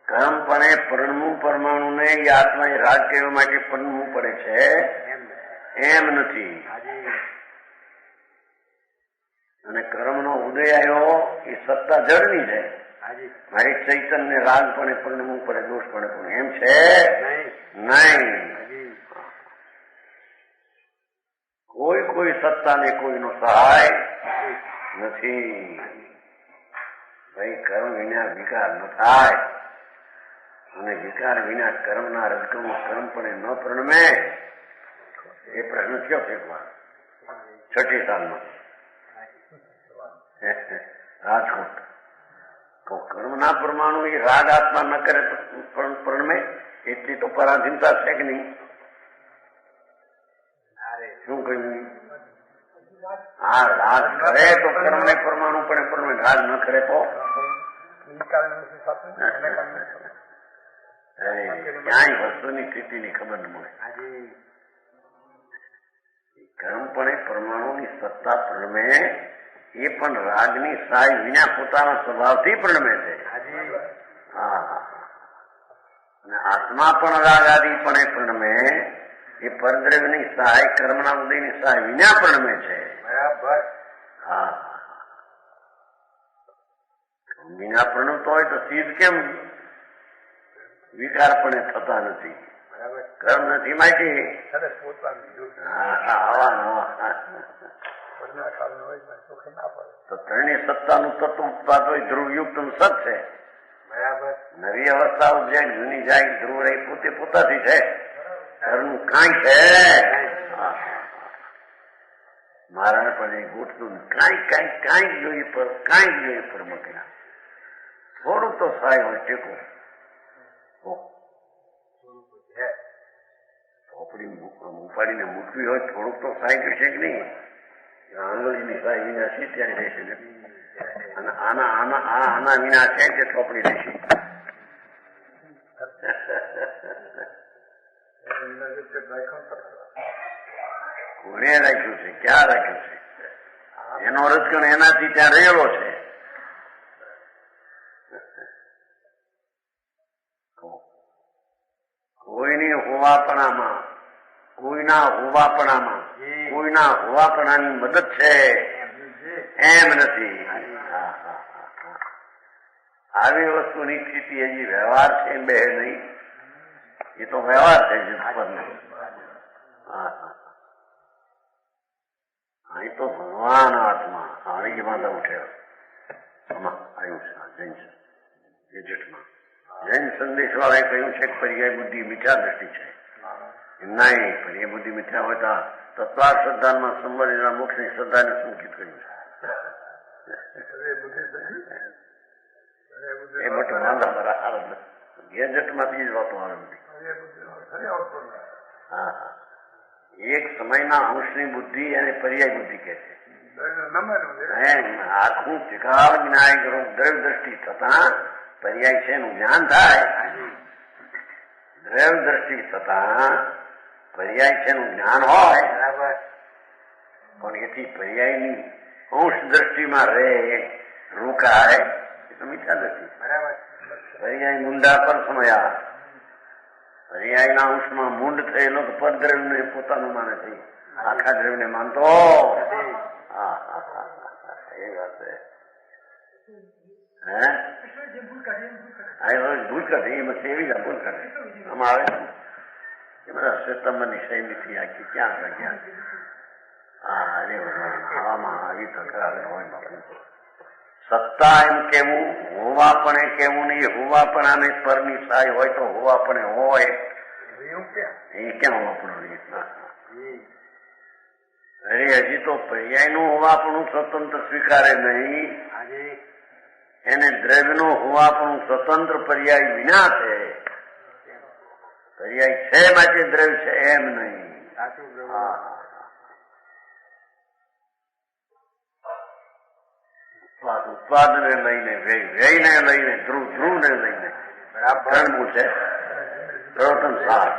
કર્મપણે પરણવું પરમાણુને એ આત્મા એ રાગ કહેવા માટે પરણવું પડે છે એમ નથી. હાજી અને કર્મનો ઉદય આવ્યો એ સત્તા જળની છે. હાજી મારી ચૈતન્ય રાગપણે પરણવું પડે, દોષપણે પણ એમ છે નહીં. નહીં. હાજી કોઈ સત્તાને કોઈનો સહાય નથી. ભાઈ કર્મ વિના વિકાર ન થાય અને વિકાર વિના કર્મના રજકમ કર્મપણે ન પરણમે એ પ્રશ્ન થયો છે છઠ્ઠી સાલમાં રાજકોટ. તો કર્મના પરમાણુ એ રાગ આત્મા ન કરે તો પરણમે એટલી તો પરાધીનતા છે કે નહીં? શું કહ્યું? હા, રાગ કરે તો કર્મને પરમાણુ પણ પરમે, રાગ ન કરે તો ક્યાંય વસ્તુની સ્થિતિની ખબર ન મળે. કર્મપણે પરમાણુની સત્તા પ્રણમે એ પણ રાગની સહાય વિના પોતાના સ્વભાવથી પ્રણમે છે. હા, અને આત્મા પણ રાગ આદિપણે પ્રણમે એ પરદ્રવ્યની સહાય કર્મના ઉદયની સહાય વિના પ્રણમે છે. બરાબર. હા, વિના પ્રણવતો હોય તો સિદ્ધ કેમ વિકારપણે થતા નથી? બરાબર. કર્મ નથી માહિતી. સરસ પોતાનું તો ત્રણેય સત્તાનું તત્વ ધ્રુવયુક્ત સત છે. બરાબર. નવી અવસ્થા ઉપજાય, જૂની જાય, ધ્રુવ રહી પોતે પોતાથી છે. ઘરનું કાંઈ છે મારા પણ ગોઠતું કાંઈ જોઈએ પર મકના થોડુંક તો સહાય હોય ટેકો. ચોપડી ઉપાડીને મૂકવી હોય થોડુંક તો સહાય જોઈશે કે નહીં? આંગળીની સહાય વિના છે ત્યારે રહેશે ને. અને આના વિના છે તે ચોપડી રહેશે. કોને રાખ્યું છે? ક્યાં રાખ્યું છે? એનો રજગણ એનાથી ત્યાં રહેલો છે. કોઈના હોવાપણાની મદદ છે એમ નથી. આવી વસ્તુની સ્થિતિ હજી વ્યવહાર છે બે નહીં. એ તો વ્યવહાર છે અહીં તો ભગવાન આત્મા આવી માતા ઉઠ્યો. આમાં આવ્યું છે જૈન ગેજેટમાં. જૈન સંદેશ વાળાએ કહ્યું છે કે પર્યાય બુદ્ધિ મિથ્યા દ્રષ્ટિ છે. નહીં, પર્યાય બુદ્ધિ મિથ્યા હોય તો તત્વાર શ્રદ્ધામાં સંબંધિત મોક્ષની શ્રદ્ધાને સંકિત કર્યું છે. એ મોટો વાંધા બરાબર ગેજેટમાંથી જ વાતો આવે બધી. હા, એક સમયના અંશની બુદ્ધિ અને પર્યાય બુદ્ધિ કે છે. આખું ત્રિકાળ વિનાયક દ્રવ્ય દ્રષ્ટિ થતા પર્યાય છે એનું જ્ઞાન થાય. દ્રવ્ય દ્રષ્ટિ થતા પર્યાય છે એનું જ્ઞાન હોય પણ એથી પર્યાયની અંશ દ્રષ્ટિમાં રહે રોકાય એ તો મિથ્યા દ્રષ્ટિ. પર્યાય મુંડા પર સમયા પર્યાયના અંશમાં મૂંડ થયેલો તો પરદ્રવ્યને પોતાનું માને છે. આખા દ્રવ્યને માનતો નથી. એ વાત છે. હે ભૂલ કાઢી એમાં એવી જ ભૂલ કાઢી આમાં આવે એ બધા શ્વેતંબરની શૈલીથી આખી ક્યાં ગયા. હા અરે હવામાં આવી તકરાર હોય બાપુ. સત્તા એમ કેવું, હોવાપણે કેવું નહીં. હોવાપણાને પરની સહાય હોય તો હોવાપણે હોય એ ક્યાં હોવાપણું નહીં. અરે હજી તો પર્યાયનું હોવાપણું સ્વતંત્ર સ્વીકારે નહીં. એને દ્રવ્યનું હોવાપણું સ્વતંત્ર પર્યાય વિના છે. પર્યાય છે માટે દ્રવ્ય છે એમ નહીં. ઉત્પાદને લઈને વ્યયને લઈને ધ્રુવને લઈને ધર્મું છે પ્રવર્તન સાર.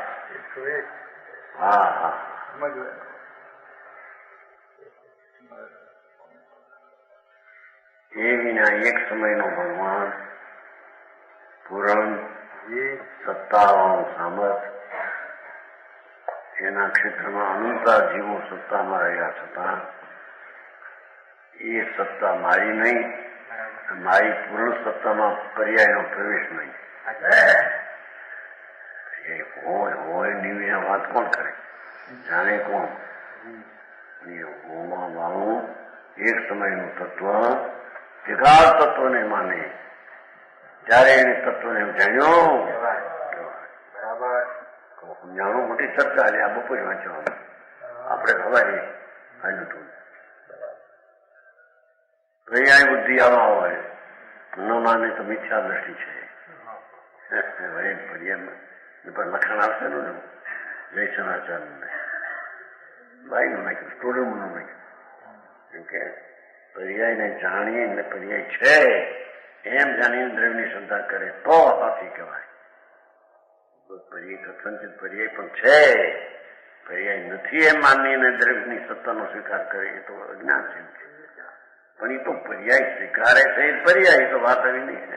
હા એ વિના એક સમયનો ભગવાન પૂરણ સત્તાવાળું સામર્થ એના ક્ષેત્રમાં અનંતા જીવો સત્તામાં રહ્યા છતાં એ સત્તા મારી નહીં, મારી પૂર્ણ સત્તામાં પર્યાયનો પ્રવેશ નહીં. એ હોય ની વાત કોણ કરે, જાણે કોણ. હોમાં વાળું એક સમયનું તત્વ જગાર તત્વને માને. જયારે એને તત્વને જાણ્યો સમજાણું મોટી ચર્ચા છે. આ બપોરે વાંચવાનું આપણે ખવાય આવ્યું હતું. પર્યાય બુદ્ધિ આવા હોય ન માને તો મિથ્યા દ્રષ્ટિ છે. પર્યાય પર લખાણ આવશે ને જય સમાચારનું બાઈનું નાખ્યું, સ્ટોરીનું નાખ્યું. કેમ કે પર્યાયને જાણીને પર્યાય છે એમ જાણીને દ્રવ્યની શ્રદ્ધા કરે તો સાચી કહેવાય. સંચિત પર્યાય પણ છે, પર્યાય નથી એમ માનીને દ્રવ્યની સત્તાનો સ્વીકાર કરે એ તો અજ્ઞાન છે. પણ એ તો પર્યાય સ્વીકારે છે એ પર્યાય તો વાત આવી નહીં.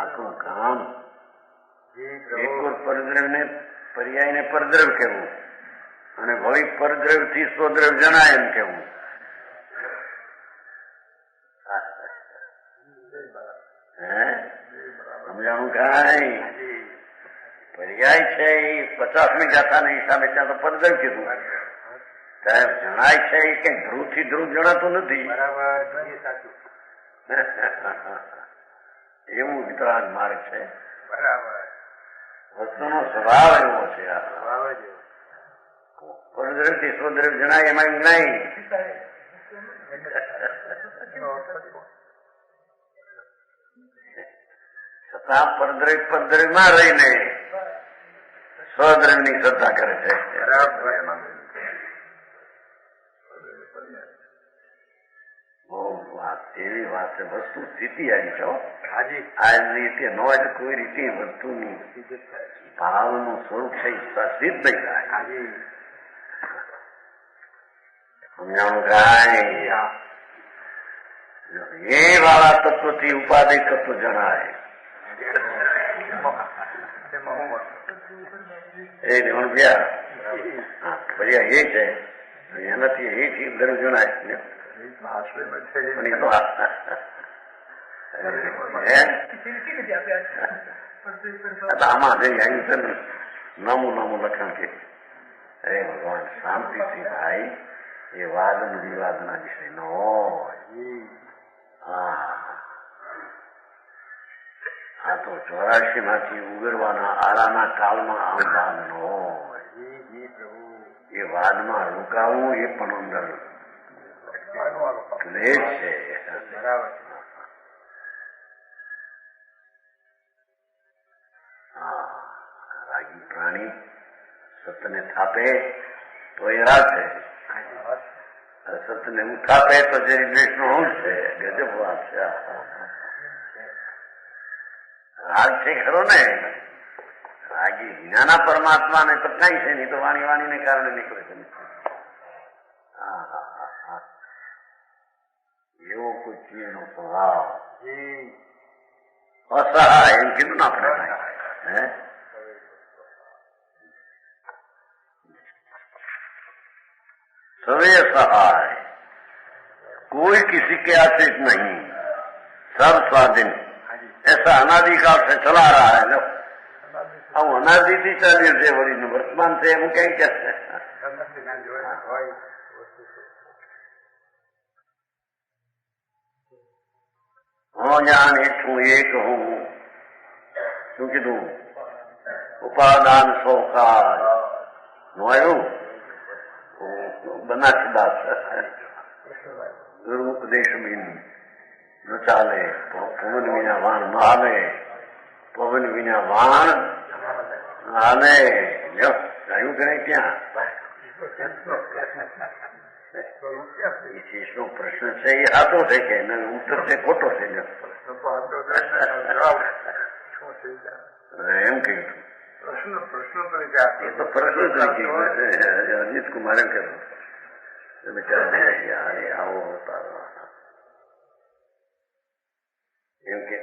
આખું કામ એક પરદ્રવ્યને પર્યાયને પરદ્રવ્ય કહેવું અને ભવિક પરદ્રવ્ય થી સ્વદ્રવ્ય જણાય એમ કેવું. સમજાણું કઈ પર્યાય છે એ 50મી ગાથાના હિસાબે ત્યાં તો પરદ્રવ્ય કીધું. સાહેબ જણાય છે એ કઈ ધ્રુવ થી ધ્રુવ જણાતું નથી. એવું વિતરાગ માર્ગ છે. વસ્તુનો સ્વભાવ એવો છે. પરદ્રવ્ય થી સ્વદ્રવ્ય જણાય એમાં નહીં. છતાં પરદ્રવ્ય પરદ્રવ્યમાં રહીને સ્વદ્રવ્યની શ્રદ્ધા કરે છે. એવી વાત છે. વસ્તુ સ્થિતિ આવી છો આ રીતે ન હોય તો કોઈ રીતે વસ્તુની ભાવનું સ્વરૂપ છે સિદ્ધ નહીં થાય. સમજાણું કાંઈ એ વાળા તત્વથી ઉપાધિ તત્વ જણાય. એ પર્યા એ છે એનાથી એથી દર જણાય. આમાં જઈ આવ્યું છે ને નમું લખાણ કે હે ભગવાન શાંતિથી ભાઈ એ વાદ વિવાદના વિષય ન હોય. આ તો 84 માંથી ઉગરવાના આરાના કાળમાં આમ વાદ ન હોય. એ વાદમાં રોકાવું એ પણ અંદર ક્લેશ છે. રાગી પ્રાણી સતને થાપે તો એ રાગ છે, સતને ઉઠાપે તો જે દ્વેષ નો અંશ છે. ગજબ વાત છે. રાગ છે ખરો ને. રાગી જ્ઞાના પરમાત્મા ને તો કઈ છે નહીં, તો વાણીને કારણે નીકળે છે. એવો કોઈ ચીજનો સ્વભાવ અસહાય એમ કીધું ને આપણે. सवे सहाय, कोई किसी के आश्रित नहीं, सब स्वाधीन। ऐसा अनादिकाल से चला रहा है। लो अब अनादि थी चाली से वही वर्तमान से हम कहीं कहते हैं। હું જાણ છું એક હું શું કીધું ઉપાદાન સૌકાળ નું આવ્યું બનાસદાસ ગુરુ ઉપદેશ બિન ન ચાલે પવન વિના વાણ ન હાલે પવન વિના વાણ ન હાલે આવ્યું કે નહીં ક્યાં નો પ્રશ્ન છે એ સાચો છે કે ઉત્તર છે ખોટો છે એમ કહ્યું એ તો પ્રશ્ન તરીકે અજીત કુમારે કહ્યું બિચારા આવો એમ કે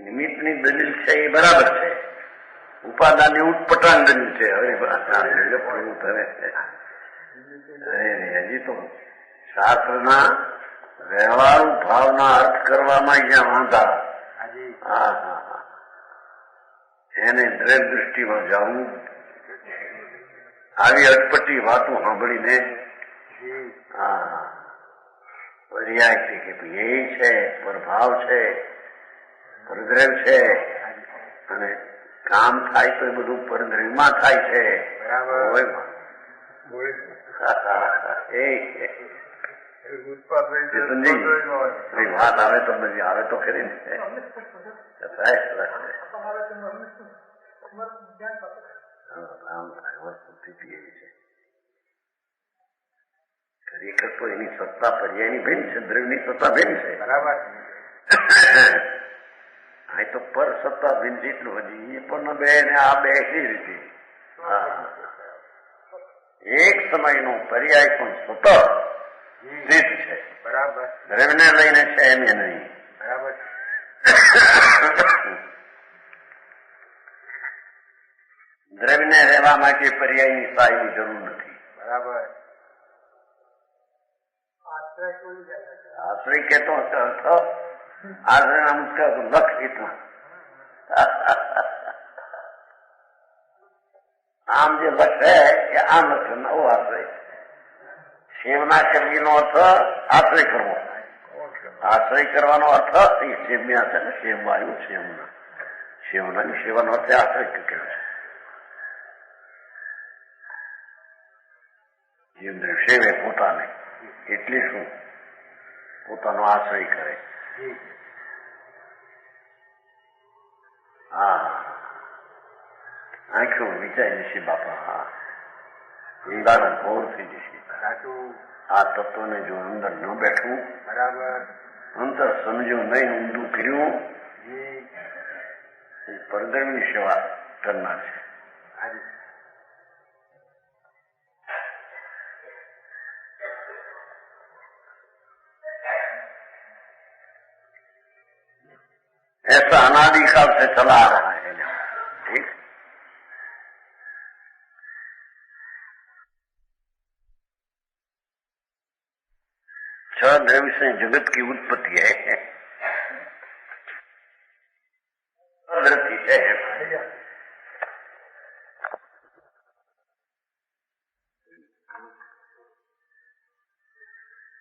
નિમિત્તની દલીલ છે એ બરાબર છે, ઉપાદાનની ઉટપટાંગ દલીલ છે. હવે હજી તો શાસ્ત્રના વ્યવહારુ ભાવના અર્થ કરવામાં જ્યાં વાંધા એને દ્રવ્ય દૃષ્ટિમાં જવું, આવી અટપટી વાતો સાંભળીને પર્યાય છે કે એ છે, પ્રભાવ છે, પરદ્રવ્ય છે અને કામ થાય તો એ બધું પરદ્રવ્યમાં થાય છે. વાત આવે તો નથી, આવે તો ખરી ને. ખરેખર તો એની સત્તા પર્યાયની ભિન્ન છે, દ્રવ્યની સત્તા ભિન્ન છે. બરાબર. આ તો પર સત્તા ભિન્ન છે એટલું હજી એ પણ બે ને આ બે એવી રીતે એક સમયનો પર્યાય પણ સતત સ્થિત છે. બરાબર. દ્રવ્યને લઈને છે એમ નહીં. બરાબર. દ્રવ્યને રહેવા માટે પર્યાયની સ્થાયીની જરૂર નથી. બરાબર. આશ્રય કેતો અર્થ આશ્રયના મુખ્ય લક્ષ એટલા આમ જે લક્ષ હે કે આમ લક્ષ નવો આશ્રય. સેવના કરવીનો અર્થ આશ્રય કરવો, આશ્રય કરવાનો અર્થ એ સેવ્યા છે ને, સેવમાં આવ્યું સેવના, સેવનાની સેવાનો અર્થ આશ્રય કહ્યું છે. જીવને સેવે પોતાને એટલે શું પોતાનો આશ્રય કરે. હા આંખો વિચારી જશે બાપા, ઊંડાનો ઘોર થઈ જશે. આ તત્વને જો અંદર ન બેઠવું, બરાબર, અંતર સમજ્યું નહીં, ઊંધું કર્યું, પરદ્રવ્યની સેવા કરનાર છે. ऐसा अनादिकाल से चला आ रहा है. ठीक. छह द्रव्य से जगत की उत्पत्ति है.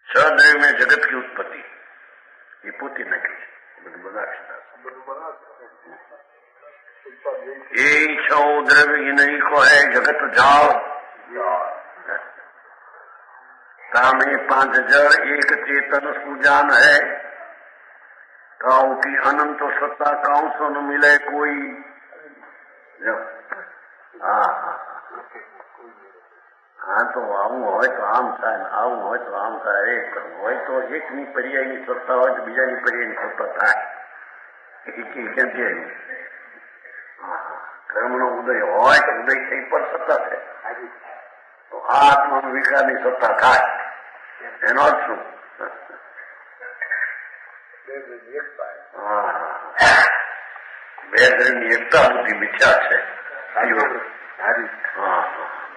छह द्रव्य में जगत की उत्पत्ति ये पोती नकली ये छो द्रव्य नहीं को है जगत जाओ तामे पांच जड़ एक चेतन सुजान है. काऊ की अनंत सत्ता काऊ सो न मिले कोई. हाँ तो આવું હોય તો આમ થાય ને આવું હોય તો આમ થાય. એક હોય તો એકની પર્યાયની સત્તા હોય તો બીજાની પર્યાયની સત્તા થાય. ક્યાંથી આવી? કર્મનો ઉદય હોય તો ઉદય થઈ પર સત્તા છે તો આ આત્માનો વિકારની સત્તા થાય. એનો અર્થ શું? બે દ્રવ્યની એકતા બુદ્ધિ મિથ્યા છે.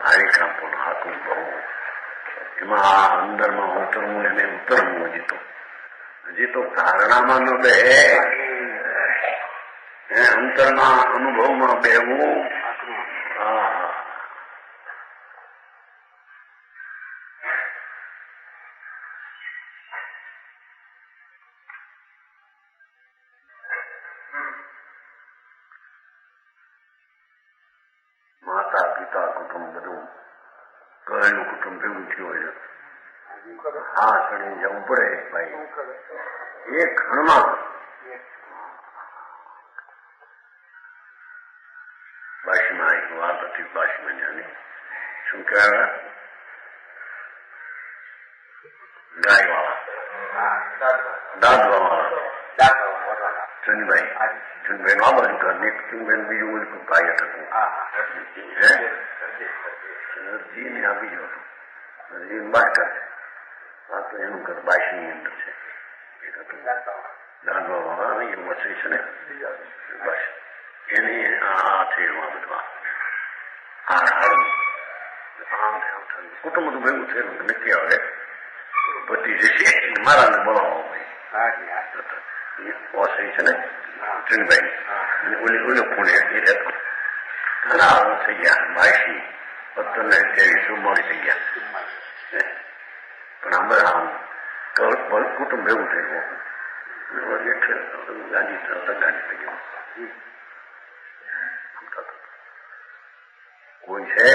ભારી કામ પણ હાથું બહુ એમાં આ અંદરમાં ઉતરવું એને ઉતરવું હજી તો ધારણામાં ન બે અંતરના અનુભવમાં બેવું. માતા પિતા કુટુંબ બધું કહેલું કુટુંબ ભેગું થયું હોય હા ચડી જવું પડે ભાઈ. એ ક્ષણમાં બાશીમાં એક વાત હતી. બાશીમાં જાણી શું કહેવાય ગાય વાળા દાદવા વાળા ચુનભાઈ નું આ બાજુ ઘર ને ચુનભાઈ બીજું ઓલું ગાય હતું ને આ બીજું હતું બાર કરે આ તો એનું ઘર બાઈશ ની અંદર છે. એક હતું દાદવા વાળા એનું વસી છે ને બસ એની આ થયેલું આ બધું આમ કુટુંબ બધું ભેગું થયેલું નક્કી આવે પતિ જશે મારાને બોલાવો વસી છે ને ચુનભાઈ ઓલું પુણે એ રહેતો ઘણા થઈ ગયા 82 23 ચુમ્માળી થઈ ગયા પણ આમ કુટુંબ ભેગું થયું ગાડી થઈ ગયું. કોઈ છે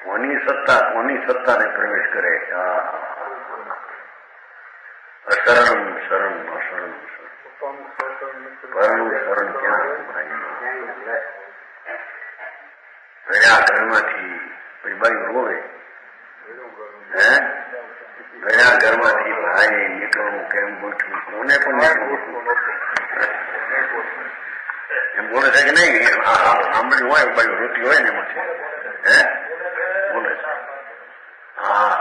કોની સત્તાને પ્રવેશ કરે. અશરણ શરણ અશરણ પરનું શરણ ક્યાં ગયા ઘરમાંથી બાઈ રોવે ગયા ઘરમાંથી ભાઈ નીકળવું કેમ ગોઠવું કોને પણ એમ બોલે છે કે નહીં સાંભળ્યું હોય બાજુ રોટી હોય ને એમાંથી બોલે છે હા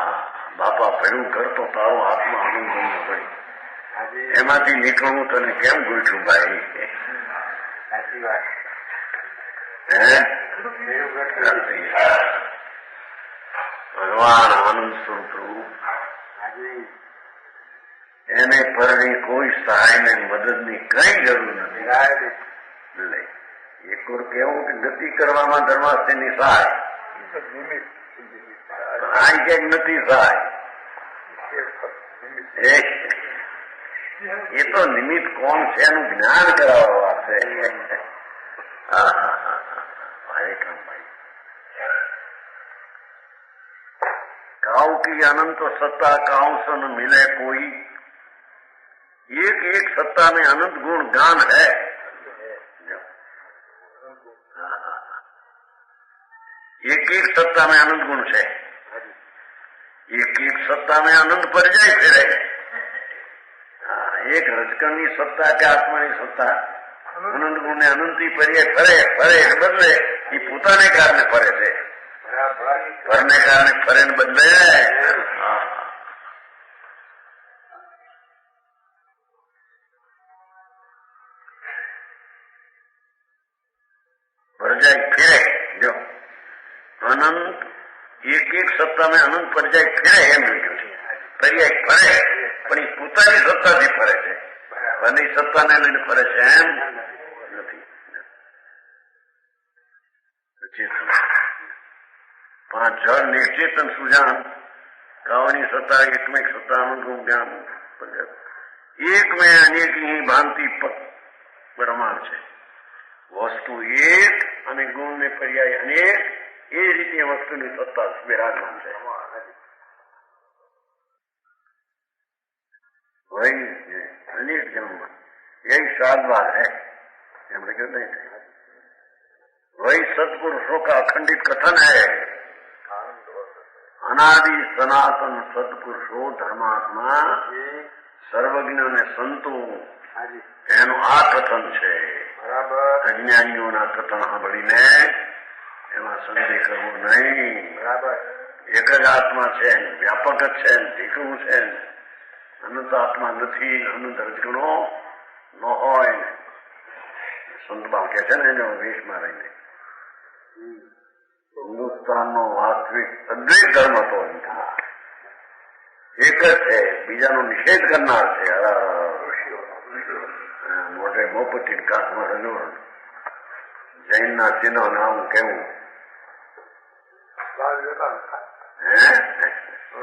બાપા ભયું ઘર તો તારો હાથમાં આનંદ બનવો પડી એમાંથી નીકળવું તને કેમ ગોઠવું ભાઈ. ભગવાન આનંદ સ્વરૂપ એને પરણી કોઈ સહાય ને મદદની કઈ જરૂર નથી. એક વાર કેવું કે ગતિ કરવામાં ધર્માસ્તની સહાય આ ક્યાંક નથી સહાય. એ તો નિમિત્ત કોણ છે એનું જ્ઞાન કરાવવા છે. काउ की अनंत सत्ता काउ सन मिले कोई एक एक सत्ता में अनंत गुण गान है. एक एक सत्ता में अनंत गुण है. एक एक सत्ता में अनंत परिचय फिरे. एक रजकणની સત્તા કે આત્માની સત્તા અનંત ગુણને અનંતી પર્યાય ફરે ફરે બદલે એ પોતાને કારણે ફરે છે. ફરને કારણે ફરે ને બદલે પરજાય ફેરે. જો અનંત એક એક સત્તા में અનંત પરજાય ફેરે એમ લખ્યું છે. પર્યાય ફરે પણ એ પોતાની સત્તાથી ફરે છે. અને સત્તાને લઈને ફરે છે એમ નથી. પાંચ જળ નિશ્ચેતન સુજાન કાવની સત્તા એકમેક સત્તા અનુભવ જ્ઞાન એક में अनेक ही भांति प्रमाण છે. વસ્તુ એક અને ગુણ ને પર્યાય અનેક એ રીતે વસ્તુની સત્તા વિરાજમાન છે. वही अनेक जन्म यही साधवाद है. वही सत्पुरुषों का अखंडित कथन है. अनादि सनातन सत्पुरुषो धर्मात्मा સર્વજ્ઞ અને સંતો એનું આ કથન છે. અજ્ઞાનીઓના કથન સાંભળીને એમાં સંદેહ કરવો નહીં. એક જ આત્મા છે, વ્યાપક જ છે, દીકરું છે. અનંત આત્મા નથી, અનંત રજગણો ન હોય. સંતભાવ કે છે ને એને વેશમાં રહીને હિન્દુસ્તાનનો વાસ વાસ્તવિક અદ્વૈત ધર્મ તો એક જ છે, બીજાનો નિષેધ કરનાર છે. મોટે મોપતી કાંઠમાં રનોરણ જૈનના ચિહ્ન નામ કેવું?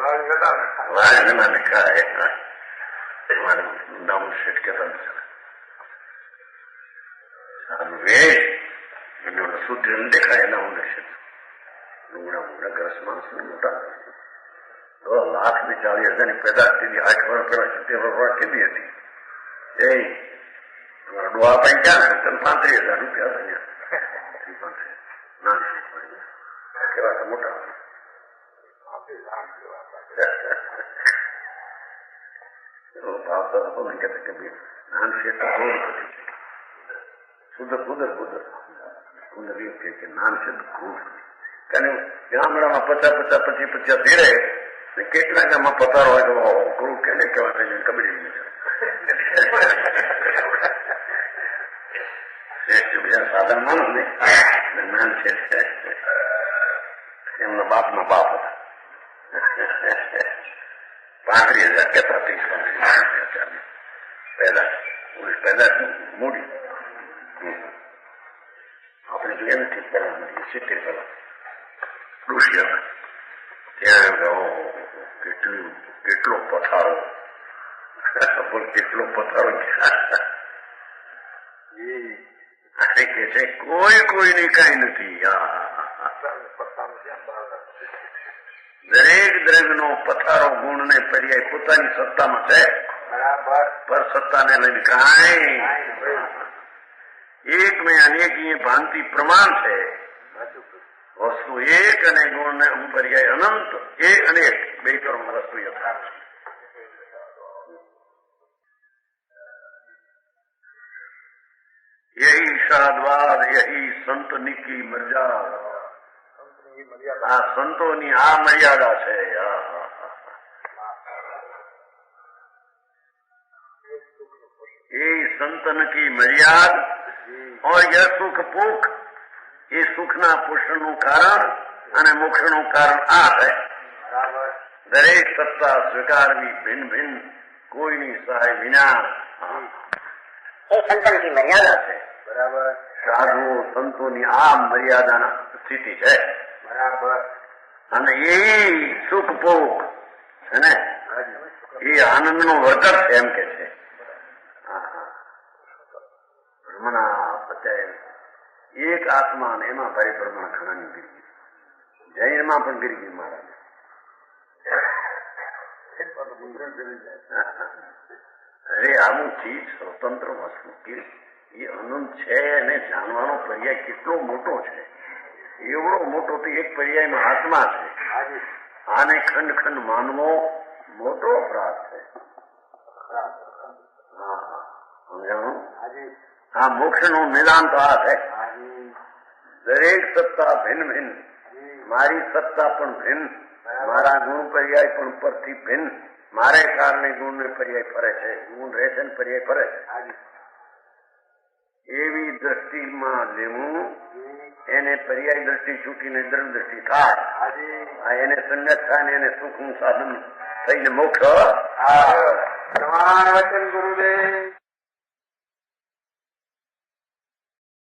વાળગલાને ખાય નામ શેઠ કેતા સારું વેશ અને શુદ્ધ દેખાય એના હું નિષેધ. લુગડા મુગડા ગ્રસ માણસ મોટા 2,40,000 પેદાશ થઈ 8 વર્ષ પેલા 70 વર્ષ કીધી હતી. એ ડોહા પણ ક્યાં 35,000 રૂપિયા ના કેવા મોટા ભાવ હતો ને કહેતા કે નાન શેઠ ક્રોધ પછી શુદ્ધ ગુદર ગુદર ગુદર એ કે નાન શેઠ ક્રોધ. કારણ ગામડામાં 50-50 25-50 ધીરે કેટલા ગામમાં પથારો હોય તો ક્રૂડ કેને કહેવાય કબડી બીજા સાધન માણસ ને નાન શેઠ એમના બાપના બાપ હતા. 35,000 કેતા 30,000 પેદા મૂડી આપણે જોઈએ નથી પેલા 70 પેલા ઋષિ ત્યાં કેટલો પથારો કેટલો પથારો કે છે કોઈને કઈ નથી. દરેક દ્રવ્યનો પથારો ગુણ ને પર્યાય પોતાની સત્તામાં છે. બરાબર. પર સત્તાને લઈને કાંઈ એક મેં અનેક ભાંતિ પ્રમાણ છે. વસ્તુ એક અને ગુણ ને પર્યાય અનંત. એ અનેક બે કર્મ વસ્તુ યથાર્થ. યહી શાદવાદ યહી સંતની કી મર્યાદા. આ સંતોની આ મર્યાદા છે. ये संतन की मर्याद और यह सुख पुख એ સુખના પોષણનું કારણ અને મોક્ષનું કારણ આ છે. દરેક સત્તા સ્વીકારવી ભિન્ન ભિન્ન કોઈની સહાય વિના એ સંતનની મર્યાદા છે. બરાબર. સાધુઓ સંતોની આ મર્યાદાના સ્થિતિ છે. બરાબર. અને એ સુખ ભોગ છે ને એ આનંદનો વર્ધક છે એમ કે છે. ભ્રમણા અત્યારે એક આત્મા ને એમાં ભાઈ ભ્રમણ ઘણાની ગીરી જૈનમાં પણ ગીરી મહારાજ. અરે આવું ચીજ સ્વતંત્ર વસ્તુ કે એ અનંત છે અને જાણવાનો પર્યાય કેટલો મોટો છે. એવડો મોટો તો એક પર્યાયમાં આત્મા છે. આને ખંડ ખંડ માનવો મોટો અપરાધ છે. સમજાણું? આ મોક્ષ નું નિદાન તો આ છે. દરેક સત્તા ભિન્ન ભિન્ન. મારી સત્તા પણ ભિન્ન, મારા ગુણ પર્યાય પણ પરથી ભિન્ન. મારે કારણે ગુણ ને પર્યાય ફરે છે, ગુણ રહે છે ને પર્યાય ફરે છે. એવી દ્રષ્ટિમાં લેવું એને પર્યાય દ્રષ્ટિ છૂટીને દ્રઢ દ્રષ્ટિ થાય. એને સંગત થાય ને એને સુખનું સાધન થઈને મોક્ષ. વચન ગુરુદેવ.